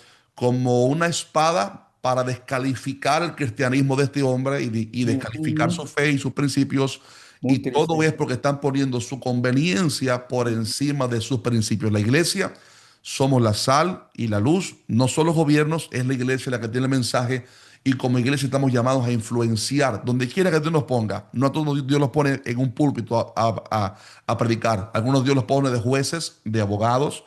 una espada para descalificar el cristianismo de este hombre y descalificar Ujú. su fe y sus principios. Muy Y todo triste. es porque están poniendo su conveniencia por encima de sus principios. La iglesia somos la sal y la luz, no son los gobiernos, es la iglesia la que tiene el mensaje. Y como iglesia estamos llamados a influenciar donde quiera que Dios nos ponga. No a todos Dios los pone en un púlpito a predicar. Algunos Dios los pone de jueces, de abogados,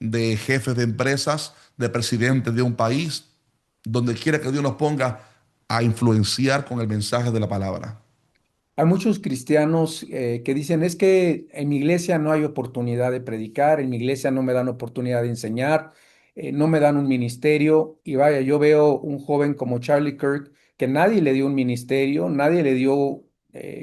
de jefes de empresas, de presidentes de un país. Donde quiera que Dios nos ponga a influenciar con el mensaje de la palabra. Hay muchos cristianos que dicen, es que en mi iglesia no hay oportunidad de predicar, en mi iglesia no me dan oportunidad de enseñar, no me dan un ministerio. Y vaya, yo veo un joven como Charlie Kirk, que nadie le dio un ministerio, nadie le dio,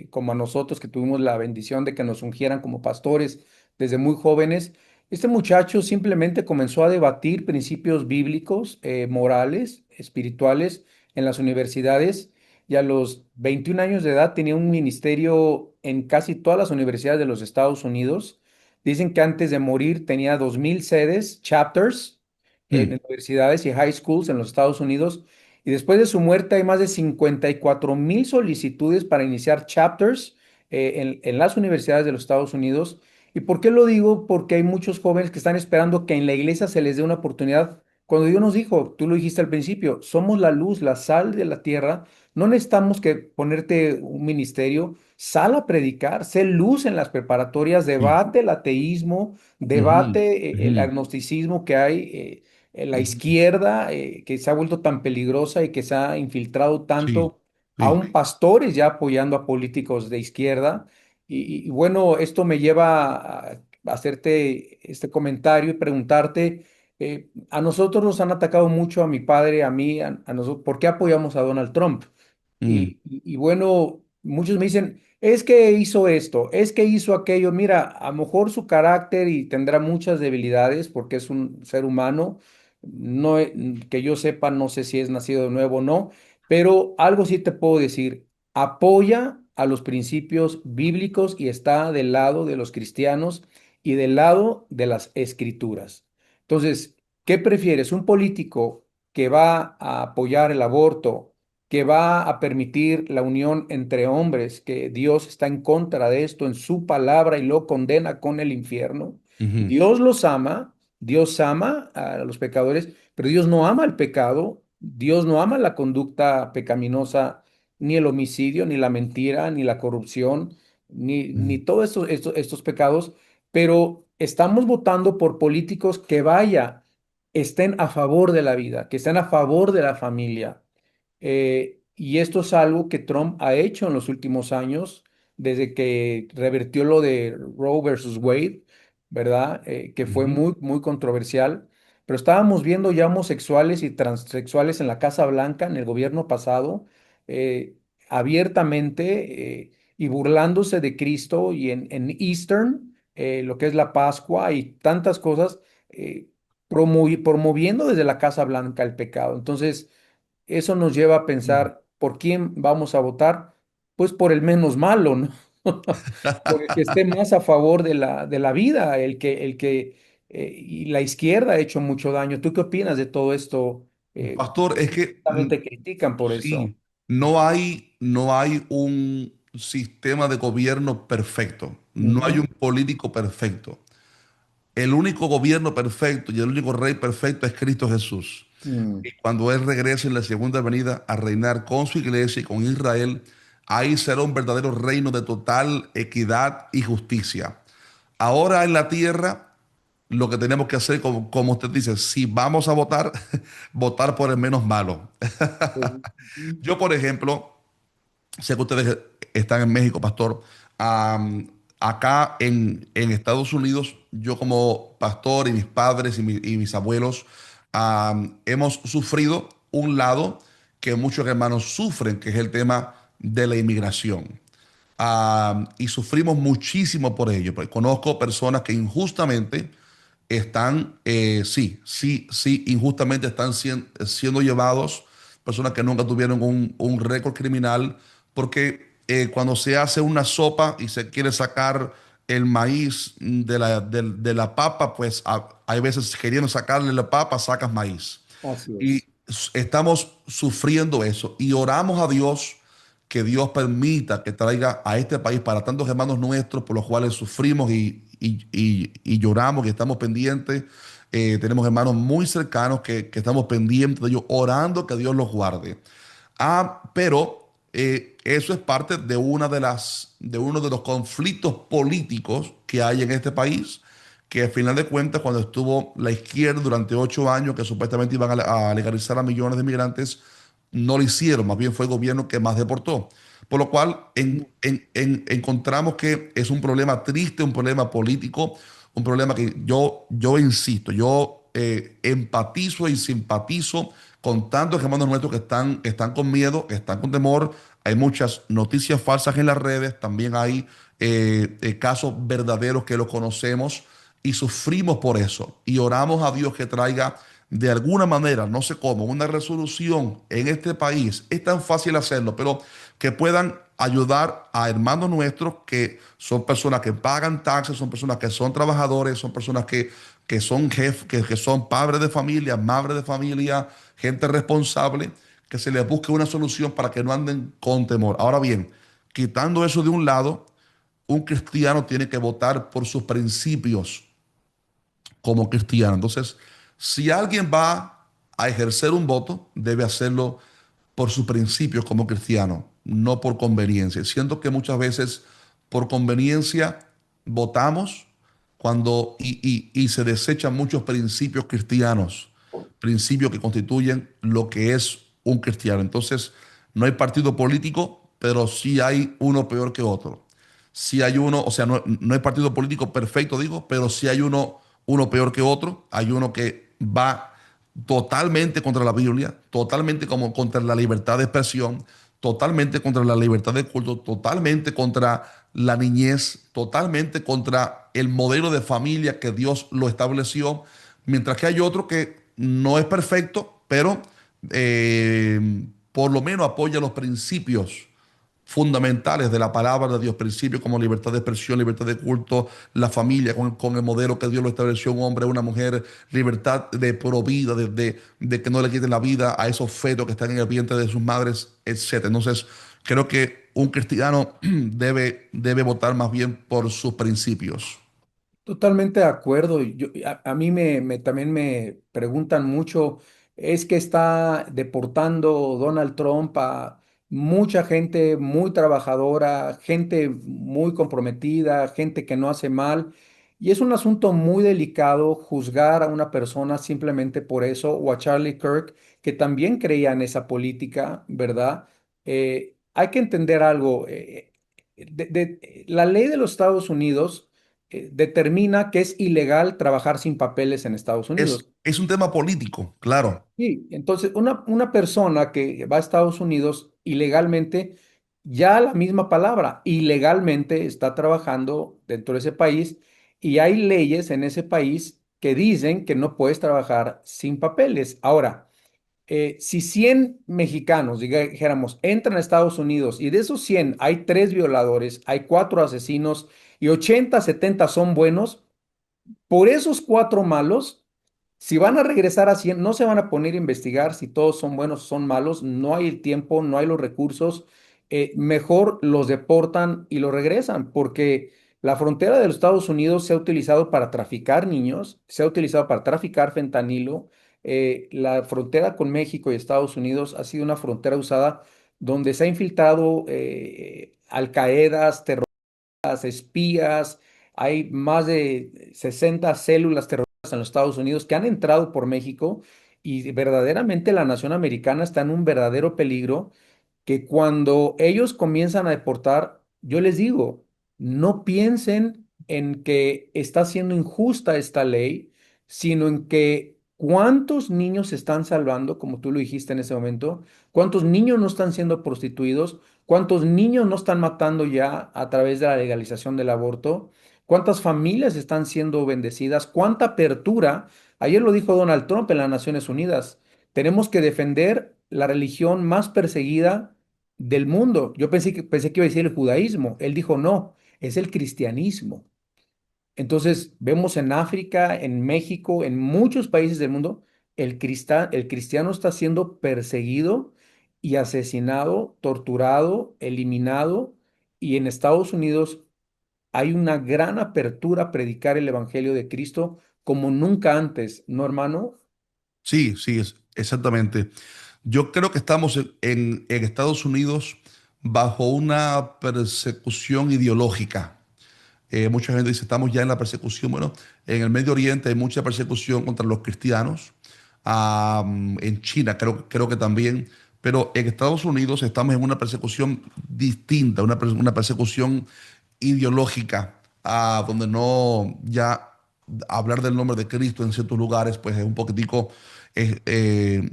como a nosotros que tuvimos la bendición de que nos ungieran como pastores desde muy jóvenes. Este muchacho simplemente comenzó a debatir principios bíblicos, morales, espirituales en las universidades, y a los 21 años de edad tenía un ministerio en casi todas las universidades de los Estados Unidos. Dicen que antes de morir tenía 2,000 sedes, chapters, en Hmm. universidades y high schools en los Estados Unidos. y después de su muerte hay más de 54,000 solicitudes para iniciar chapters en las universidades de los Estados Unidos. ¿Y por qué lo digo? Porque hay muchos jóvenes que están esperando que en la iglesia se les dé una oportunidad. Cuando Dios nos dijo, tú lo dijiste al principio, somos la luz, la sal de la tierra, no necesitamos que ponerte un ministerio, sal a predicar, sé luz en las preparatorias, Sí. debate el ateísmo, Ujú, debate el ujú, agnosticismo que hay, en la ujú. izquierda, que se ha vuelto tan peligrosa y que se ha infiltrado Sí, tanto, sí. aún pastores ya apoyando a políticos de izquierda. Y bueno, esto me lleva a hacerte este comentario y preguntarte, a nosotros nos han atacado mucho, a mi padre, a mí, a nosotros, ¿por qué apoyamos a Donald Trump? Mm, Y bueno, muchos me dicen, es que hizo esto, es que hizo aquello. Mira, a lo mejor su carácter y tendrá muchas debilidades porque es un ser humano. No, que yo sepa, no sé si es nacido de nuevo o no, pero algo sí te puedo decir, apoya a los principios bíblicos y está del lado de los cristianos y del lado de las escrituras. Entonces, ¿qué prefieres? ¿Un político que va a apoyar el aborto, que va a permitir la unión entre hombres, que Dios está en contra de esto en su palabra y lo condena con el infierno? ujú, Dios los ama, Dios ama a los pecadores, pero Dios no ama el pecado, Dios no ama la conducta pecaminosa, ni el homicidio, ni la mentira, ni la corrupción, ni ujú, todos estos pecados, pero estamos votando por políticos que vaya, estén a favor de la vida, que estén a favor de la familia. Y esto es algo que Trump ha hecho en los últimos años, desde que revirtió lo de Roe versus Wade, ¿verdad? Que fue ujú, muy, muy controversial. Pero estábamos viendo ya homosexuales y transexuales en la Casa Blanca en el gobierno pasado, eh, abiertamente, y burlándose de Cristo y en Eastern, lo que es la Pascua y tantas cosas, promoviendo desde la Casa Blanca el pecado. Entonces, eso nos lleva a ujú. pensar por quién vamos a votar, pues por el menos malo, ¿no? Por el que esté más a favor de la vida, y la izquierda ha hecho mucho daño. ¿Tú qué opinas de todo esto? Pastor, es que También te critican por eso. sí, no hay un sistema de gobierno perfecto, no hay Ujú. un político perfecto. El único gobierno perfecto y el único rey perfecto es Cristo Jesús. Mm, Y cuando Él regrese en la segunda venida a reinar con su iglesia y con Israel, ahí será un verdadero reino de total equidad y justicia. Ahora en la tierra, lo que tenemos que hacer, como usted dice, si vamos a votar, votar por el menos malo. ujú, Yo, por ejemplo, sé que ustedes están en México, pastor. Acá en Estados Unidos, yo como pastor y mis padres y mis abuelos, hemos sufrido un lado que muchos hermanos sufren, que es el tema de la inmigración. Y sufrimos muchísimo por ello, porque conozco personas que injustamente están, sí, injustamente están siendo llevados, personas que nunca tuvieron un récord criminal, porque cuando se hace una sopa y se quiere sacar el maíz de la papa, pues hay veces queriendo sacarle la papa, sacas maíz. así Y es. estamos sufriendo eso y oramos a Dios que Dios permita que traiga a este país para tantos hermanos nuestros por los cuales sufrimos y lloramos, que estamos pendientes. Tenemos hermanos muy cercanos que estamos pendientes de ellos, orando que Dios los guarde. Pero eso es parte de de uno de los conflictos políticos que hay en este país, que al final de cuentas, cuando estuvo la izquierda durante 8 años, que supuestamente iban a legalizar a millones de inmigrantes, no lo hicieron, más bien fue el gobierno que más deportó. Por lo cual encontramos que es un problema triste, un problema político, un problema que yo insisto, yo empatizo y simpatizo con tantos hermanos nuestros que están con miedo, que están con temor. Hay muchas noticias falsas en las redes, también hay casos verdaderos que los conocemos y sufrimos por eso. Y oramos a Dios que traiga de alguna manera, no sé cómo, una resolución en este país. Es tan fácil hacerlo, pero que puedan ayudar a hermanos nuestros que son personas que pagan taxes, son personas que son trabajadores, son personas que son jefes, que son padres de familia, madres de familia, gente responsable, que se les busque una solución para que no anden con temor. Ahora bien, quitando eso de un lado, un cristiano tiene que votar por sus principios como cristiano. Entonces, si alguien va a ejercer un voto, debe hacerlo por sus principios como cristiano, no por conveniencia. Siento que muchas veces por conveniencia votamos y se desechan muchos principios cristianos, principios que constituyen lo que es un cristiano. Entonces, no hay partido político, pero sí hay uno peor que otro. Sí hay uno, o sea, no hay partido político perfecto, digo, pero sí hay uno peor que otro. Hay uno que va totalmente contra la Biblia, totalmente como contra la libertad de expresión, totalmente contra la libertad de culto, totalmente contra la niñez, totalmente contra el modelo de familia que Dios lo estableció, mientras que hay otro que no es perfecto, pero por lo menos apoya los principios fundamentales de la palabra de Dios, principios como libertad de expresión, libertad de culto, la familia con el modelo que Dios lo estableció, un hombre, una mujer, libertad de provida, de que no le quiten la vida a esos fetos que están en el vientre de sus madres, etcétera. Entonces, creo que un cristiano debe votar más bien por sus principios. Totalmente de acuerdo. A mí también me preguntan mucho, es que está deportando Donald Trump a mucha gente muy trabajadora, gente muy comprometida, gente que no hace mal. Y es un asunto muy delicado juzgar a una persona simplemente por eso, o a Charlie Kirk, que también creía en esa política, ¿verdad? Hay que entender algo. La ley de los Estados Unidos determina que es ilegal trabajar sin papeles en Estados Unidos. Es un tema político, claro. Sí, entonces una persona que va a Estados Unidos ilegalmente, ya la misma palabra, ilegalmente está trabajando dentro de ese país y hay leyes en ese país que dicen que no puedes trabajar sin papeles. Ahora, si 100 mexicanos, dijéramos, entran a Estados Unidos y de esos 100 hay 3 violadores, hay 4 asesinos y 80, 70 son buenos, por esos 4 malos, si van a regresar a 100, no se van a poner a investigar si todos son buenos o son malos, no hay el tiempo, no hay los recursos, mejor los deportan y los regresan, porque la frontera de los Estados Unidos se ha utilizado para traficar niños, se ha utilizado para traficar fentanilo, la frontera con México y Estados Unidos ha sido una frontera usada donde se ha infiltrado alcaedas, espías, hay más de 60 células terroristas en los Estados Unidos que han entrado por México y verdaderamente la nación americana está en un verdadero peligro que cuando ellos comienzan a deportar, yo les digo, no piensen en que está siendo injusta esta ley, sino en que cuántos niños se están salvando, como tú lo dijiste en ese momento, cuántos niños no están siendo prostituidos, cuántos niños no están matando ya a través de la legalización del aborto, cuántas familias están siendo bendecidas, cuánta apertura. Ayer lo dijo Donald Trump en las Naciones Unidas. Tenemos que defender la religión más perseguida del mundo. Yo pensé que iba a decir el judaísmo. Él dijo no, es el cristianismo. Entonces, vemos en África, en México, en muchos países del mundo, el cristiano está siendo perseguido y asesinado, torturado, eliminado. Y en Estados Unidos hay una gran apertura a predicar el Evangelio de Cristo como nunca antes, ¿no, hermano? Sí, sí, exactamente. Yo creo que estamos en Estados Unidos bajo una persecución ideológica. Mucha gente dice, estamos ya en la persecución. Bueno, en el Medio Oriente hay mucha persecución contra los cristianos. En China creo que también. Pero en Estados Unidos estamos en una persecución distinta, una persecución ideológica, donde no ya hablar del nombre de Cristo en ciertos lugares, pues es un poquitico eh, eh,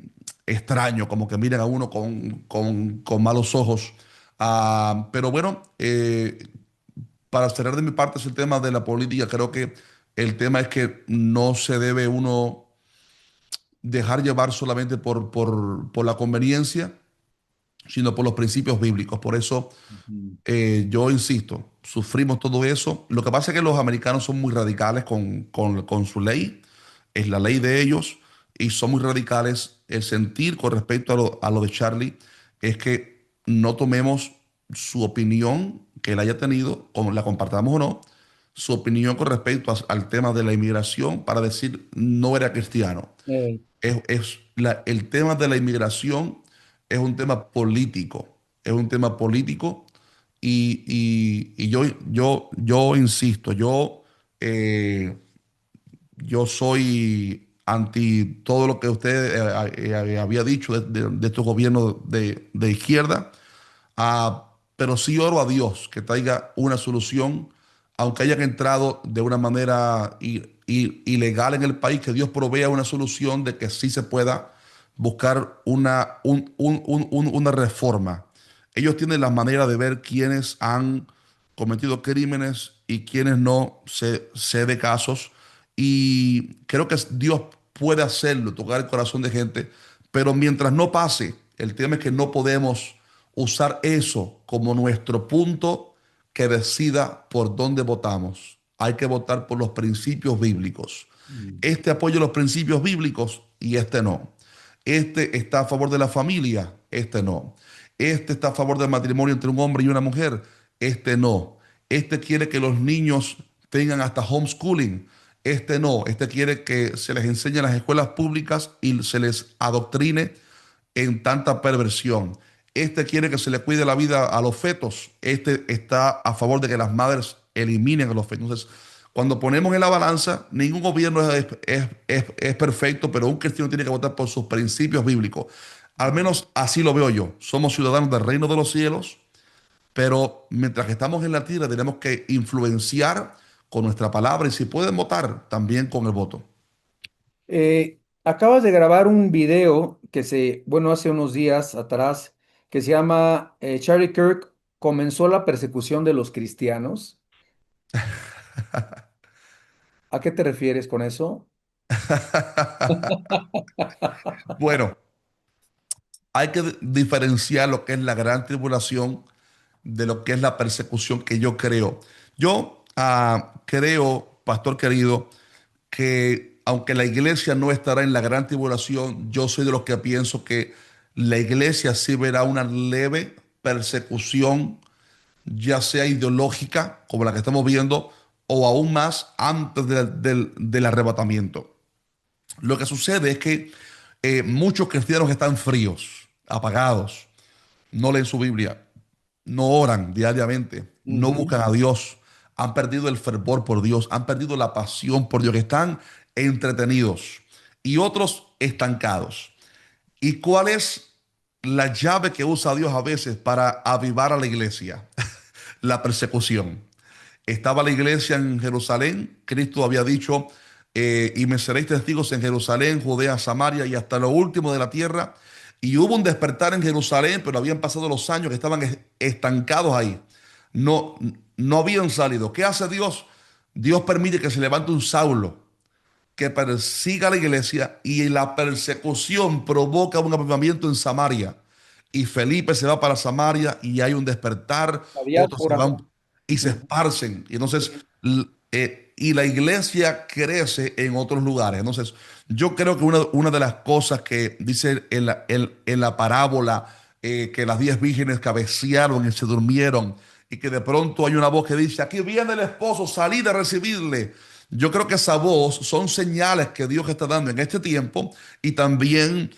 extraño, como que miran a uno con malos ojos. Pero bueno, para cerrar de mi parte es el tema de la política. Creo que el tema es que no se debe uno dejar llevar solamente por la conveniencia, sino por los principios bíblicos. Por eso Ujú. yo insisto, sufrimos todo eso. Lo que pasa es que los americanos son muy radicales con su ley, es la ley de ellos. y son muy radicales. El sentir con respecto a lo de Charlie es que no tomemos su opinión que él haya tenido, como la compartamos o no, su opinión con respecto al tema de la inmigración para decir no era cristiano. Eh, El tema de la inmigración es un tema político, es un tema político y yo insisto, eh, yo soy anti todo lo que usted había dicho de estos gobiernos de izquierda. Pero sí oro a Dios que traiga una solución, aunque hayan entrado de una manera ilegal en el país, que Dios provea una solución de que sí se pueda buscar una reforma. Ellos tienen la manera de ver quiénes han cometido crímenes y quiénes no, sé de casos, y creo que Dios puede hacerlo, tocar el corazón de gente, pero mientras no pase, el tema es que no podemos usar eso como nuestro punto que decida por dónde votamos. Hay que votar por los principios bíblicos. Este apoya los principios bíblicos y este no. Este está a favor de la familia, este no. Este está a favor del matrimonio entre un hombre y una mujer, este no. Este quiere que los niños tengan hasta homeschooling, este no. Este quiere que se les enseñe en las escuelas públicas y se les adoctrine en tanta perversión. Este quiere que se le cuide la vida a los fetos. Este está a favor de que las madres eliminen a los fetos. Entonces, cuando ponemos en la balanza, ningún gobierno es perfecto, pero un cristiano tiene que votar por sus principios bíblicos. Al menos así lo veo yo. Somos ciudadanos del reino de los cielos, pero mientras que estamos en la tierra tenemos que influenciar con nuestra palabra y si pueden votar, también con el voto. Acabas de grabar un video bueno, hace unos días atrás, que se llama Charlie Kirk comenzó la persecución de los cristianos. ¿A qué te refieres con eso? Bueno, hay que diferenciar lo que es la gran tribulación de lo que es la persecución que yo creo. Yo creo, pastor querido, que aunque la iglesia no estará en la gran tribulación, yo soy de los que pienso que la iglesia sí verá una leve persecución, ya sea ideológica, como la que estamos viendo, o aún más antes del arrebatamiento. Lo que sucede es que muchos cristianos están fríos, apagados, no leen su Biblia, no oran diariamente, no Ujú. buscan a Dios, han perdido el fervor por Dios, han perdido la pasión por Dios, que están entretenidos y otros estancados. ¿Y cuál es la llave que usa Dios a veces para avivar a la iglesia? La persecución. Estaba la iglesia en Jerusalén, Cristo había dicho, y me seréis testigos en Jerusalén, Judea, Samaria y hasta lo último de la tierra. Y hubo un despertar en Jerusalén, pero habían pasado los años que estaban estancados ahí. No, no habían salido. ¿Qué hace Dios? Dios permite que se levante un Saulo que persiga a la iglesia y la persecución provoca un avivamiento en Samaria. Y Felipe se va para Samaria y hay un despertar, La otros se diáspora. van y se Ujú. esparcen. Y entonces, y la iglesia crece en otros lugares. Entonces, yo creo que una de las cosas que dice en la parábola, que las 10 vírgenes cabecearon y se durmieron, y que de pronto hay una voz que dice, aquí viene el esposo, salid a recibirle. Yo creo que esa voz son señales que Dios está dando en este tiempo y también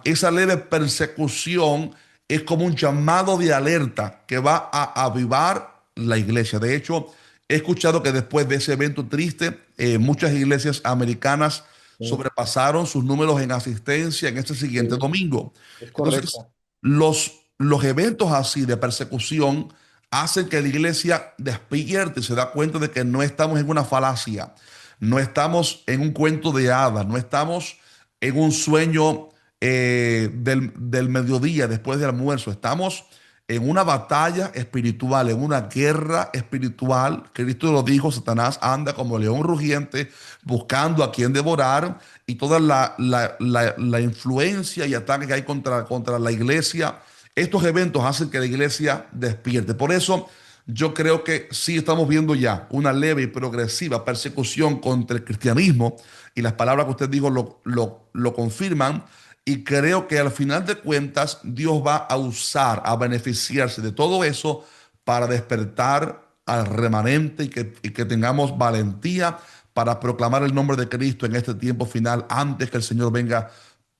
esa leve persecución es como un llamado de alerta que va a avivar la iglesia. De hecho, he escuchado que después de ese evento triste, muchas iglesias americanas Sí, sobrepasaron sus números en asistencia en este siguiente sí, domingo. es Entonces, correcto. los eventos así de persecución hacen que la iglesia despierte y se da cuenta de que no estamos en una falacia, no estamos en un cuento de hadas, no estamos en un sueño del mediodía después del almuerzo, estamos en una batalla espiritual, en una guerra espiritual. Cristo lo dijo, Satanás anda como león rugiente buscando a quien devorar y toda la influencia y ataque que hay contra la iglesia, estos eventos hacen que la iglesia despierte. Por eso Yo creo que sí estamos viendo ya una leve y progresiva persecución contra el cristianismo y las palabras que usted dijo lo confirman y creo que al final de cuentas Dios va a usar, a beneficiarse de todo eso para despertar al remanente y que tengamos valentía para proclamar el nombre de Cristo en este tiempo final antes que el Señor venga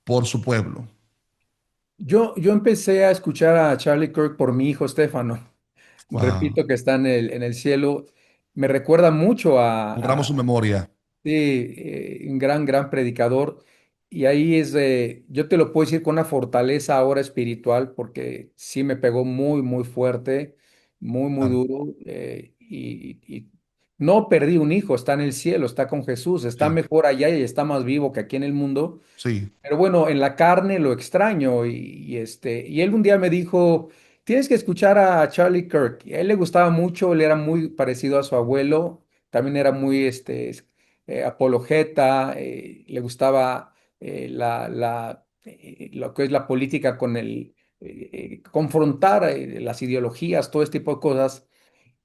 por su pueblo. Yo empecé a escuchar a Charlie Kirk por mi hijo Stefano. Wow. Repito que está en el cielo. Me recuerda mucho Honramos su memoria. sí, un gran predicador. Y ahí yo te lo puedo decir con una fortaleza ahora espiritual, porque sí me pegó muy fuerte, muy Claro. duro. Y no perdí un hijo, está en el cielo, está con Jesús, está Sí, mejor allá y está más vivo que aquí en el mundo. sí, Pero bueno, en la carne lo extraño y él un día me dijo, tienes que escuchar a Charlie Kirk. Y a él le gustaba mucho, él era muy parecido a su abuelo, también era muy apologeta, le gustaba lo que es la política con confrontar las ideologías, todo este tipo de cosas.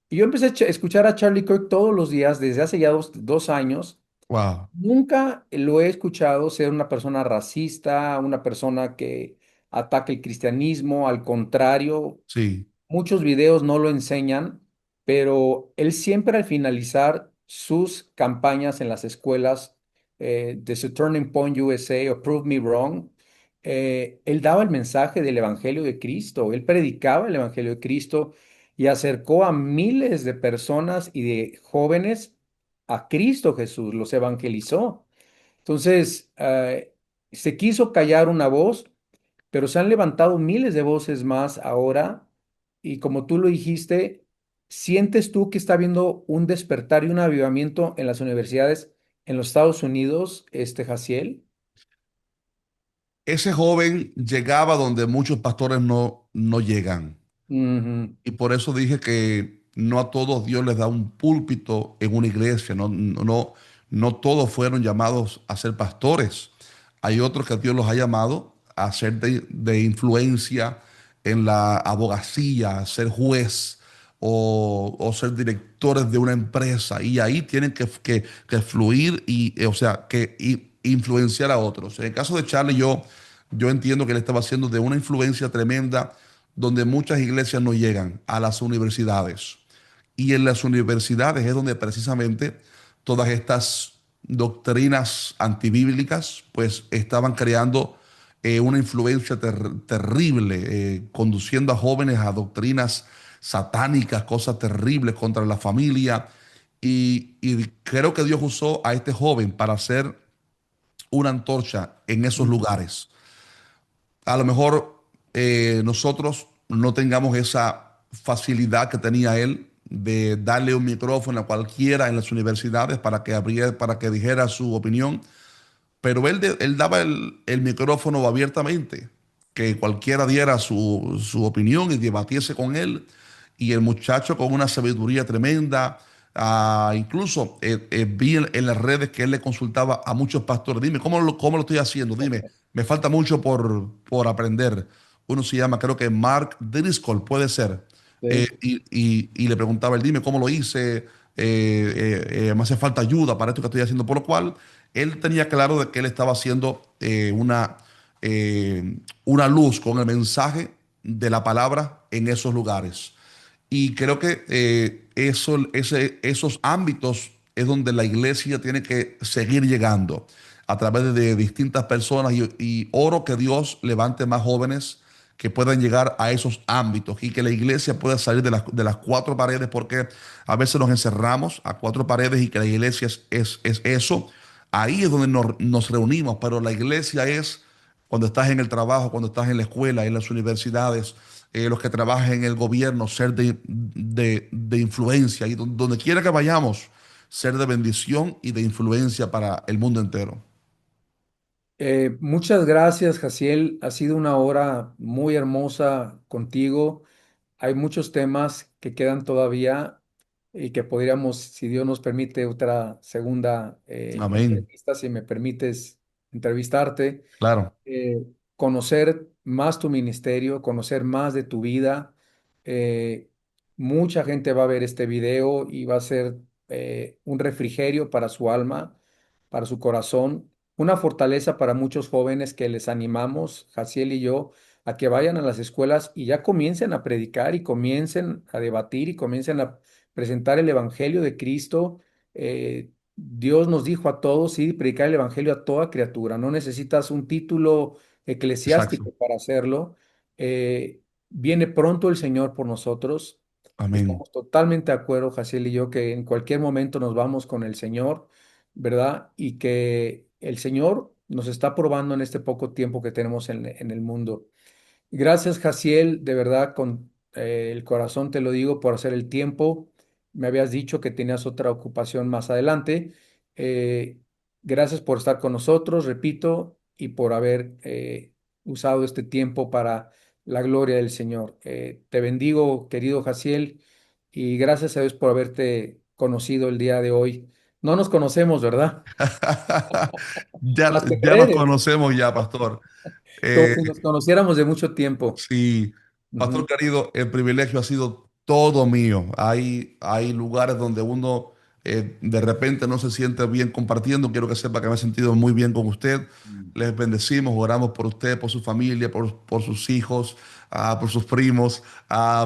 Y yo empecé a escuchar a Charlie Kirk todos los días desde hace ya dos años. wow, Nunca lo he escuchado ser una persona racista, una persona que ataque el cristianismo, al contrario, sí, muchos videos no lo enseñan, pero él siempre al finalizar sus campañas en las escuelas de su Turning Point USA o Prove Me Wrong, él daba el mensaje del Evangelio de Cristo, él predicaba el Evangelio de Cristo y acercó a miles de personas y de jóvenes a Cristo Jesús, los evangelizó. Entonces, se quiso callar una voz, pero se han levantado miles de voces más ahora y como tú lo dijiste, ¿sientes tú que está habiendo un despertar y un avivamiento en las universidades en los Estados Unidos, Jaciel? ese joven llegaba donde muchos pastores no llegan. Ujú. Y por eso dije que no a todos Dios les da un púlpito en una iglesia. No todos fueron llamados a ser pastores. Hay otros que Dios los ha llamado a ser de influencia en la abogacía, a ser juez o ser directores de una empresa. Y ahí tienen que fluir o sea, influenciar a otros. En el caso de Charlie, yo entiendo que él estaba haciendo de una influencia tremenda donde muchas iglesias no llegan a las universidades. Y en las universidades es donde precisamente todas estas doctrinas antibíblicas pues estaban creando una influencia terrible, conduciendo a jóvenes a doctrinas satánicas, cosas terribles contra la familia. Y creo que Dios usó a este joven para hacer una antorcha en esos lugares. A lo mejor nosotros no tengamos esa facilidad que tenía él de darle un micrófono a cualquiera en las universidades para que dijera su opinión, pero él daba el micrófono abiertamente, que cualquiera diera su opinión y debatiese con él. Y el muchacho con una sabiduría tremenda, incluso vi en las redes que él le consultaba a muchos pastores, dime, cómo lo estoy haciendo? Dime, me falta mucho por aprender. Uno se llama, creo que Mark Driscoll, puede ser. Sí. Y le preguntaba él, dime cómo lo hice, me hace falta ayuda para esto que estoy haciendo, por lo cual él tenía claro de que él estaba haciendo una luz con el mensaje de la palabra en esos lugares. Y creo que esos ámbitos es donde la iglesia tiene que seguir llegando a través de distintas personas y oro que Dios levante más jóvenes que puedan llegar a esos ámbitos y que la iglesia pueda salir de las cuatro paredes, porque a veces nos encerramos a cuatro paredes y que la iglesia es eso. Ahí es donde nos reunimos, pero la iglesia es cuando estás en el trabajo, cuando estás en la escuela, en las universidades, los que trabajan en el gobierno, ser de influencia y donde quiera que vayamos, ser de bendición y de influencia para el mundo entero. Muchas gracias, Jaciel. Ha sido una hora muy hermosa contigo. Hay muchos temas que quedan todavía y que podríamos, si Dios nos permite, otra segunda Amén. entrevista, si me permites entrevistarte, Claro. conocer más tu ministerio, conocer más de tu vida. Mucha gente va a ver este video y va a ser un refrigerio para su alma, para su corazón, una fortaleza para muchos jóvenes que les animamos, Jaciel y yo, a que vayan a las escuelas y ya comiencen a predicar y comiencen a debatir y comiencen a presentar el Evangelio de Cristo. Dios nos dijo a todos, sí, predicar el Evangelio a toda criatura. No necesitas un título Exacto. eclesiástico para hacerlo. Viene pronto el Señor por nosotros. Amén. Estamos totalmente de acuerdo, Jaciel y yo, que en cualquier momento nos vamos con el Señor, ¿verdad? Y que el Señor nos está probando en este poco tiempo que tenemos en el mundo. Gracias, Jaciel, de verdad, con el corazón te lo digo por hacer el tiempo. Me habías dicho que tenías otra ocupación más adelante. Eh, Gracias por estar con nosotros, repito, y por haber usado este tiempo para la gloria del Señor. Te bendigo, querido Jaciel, y gracias a Dios por haberte conocido el día de hoy. No nos conocemos, ¿verdad? Ya, Más te ya nos crees, conocemos ya, pastor. como Eh, si nos conociéramos de mucho tiempo. Sí, pastor Ujú. querido, el privilegio ha sido todo mío. Hay lugares donde uno de repente no se siente bien compartiendo. Quiero que sepa que me he sentido muy bien con usted. Les bendecimos, oramos por usted, por su familia, por sus hijos, por sus primos,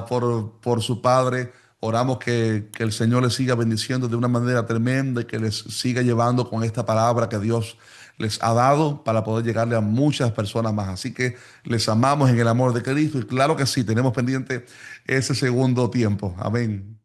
por su padre. Oramos que el Señor les siga bendiciendo de una manera tremenda y que les siga llevando con esta palabra que Dios les ha dado para poder llegarle a muchas personas más. Así que les amamos en el amor de Cristo y claro que sí, tenemos pendiente ese segundo tiempo. Amén.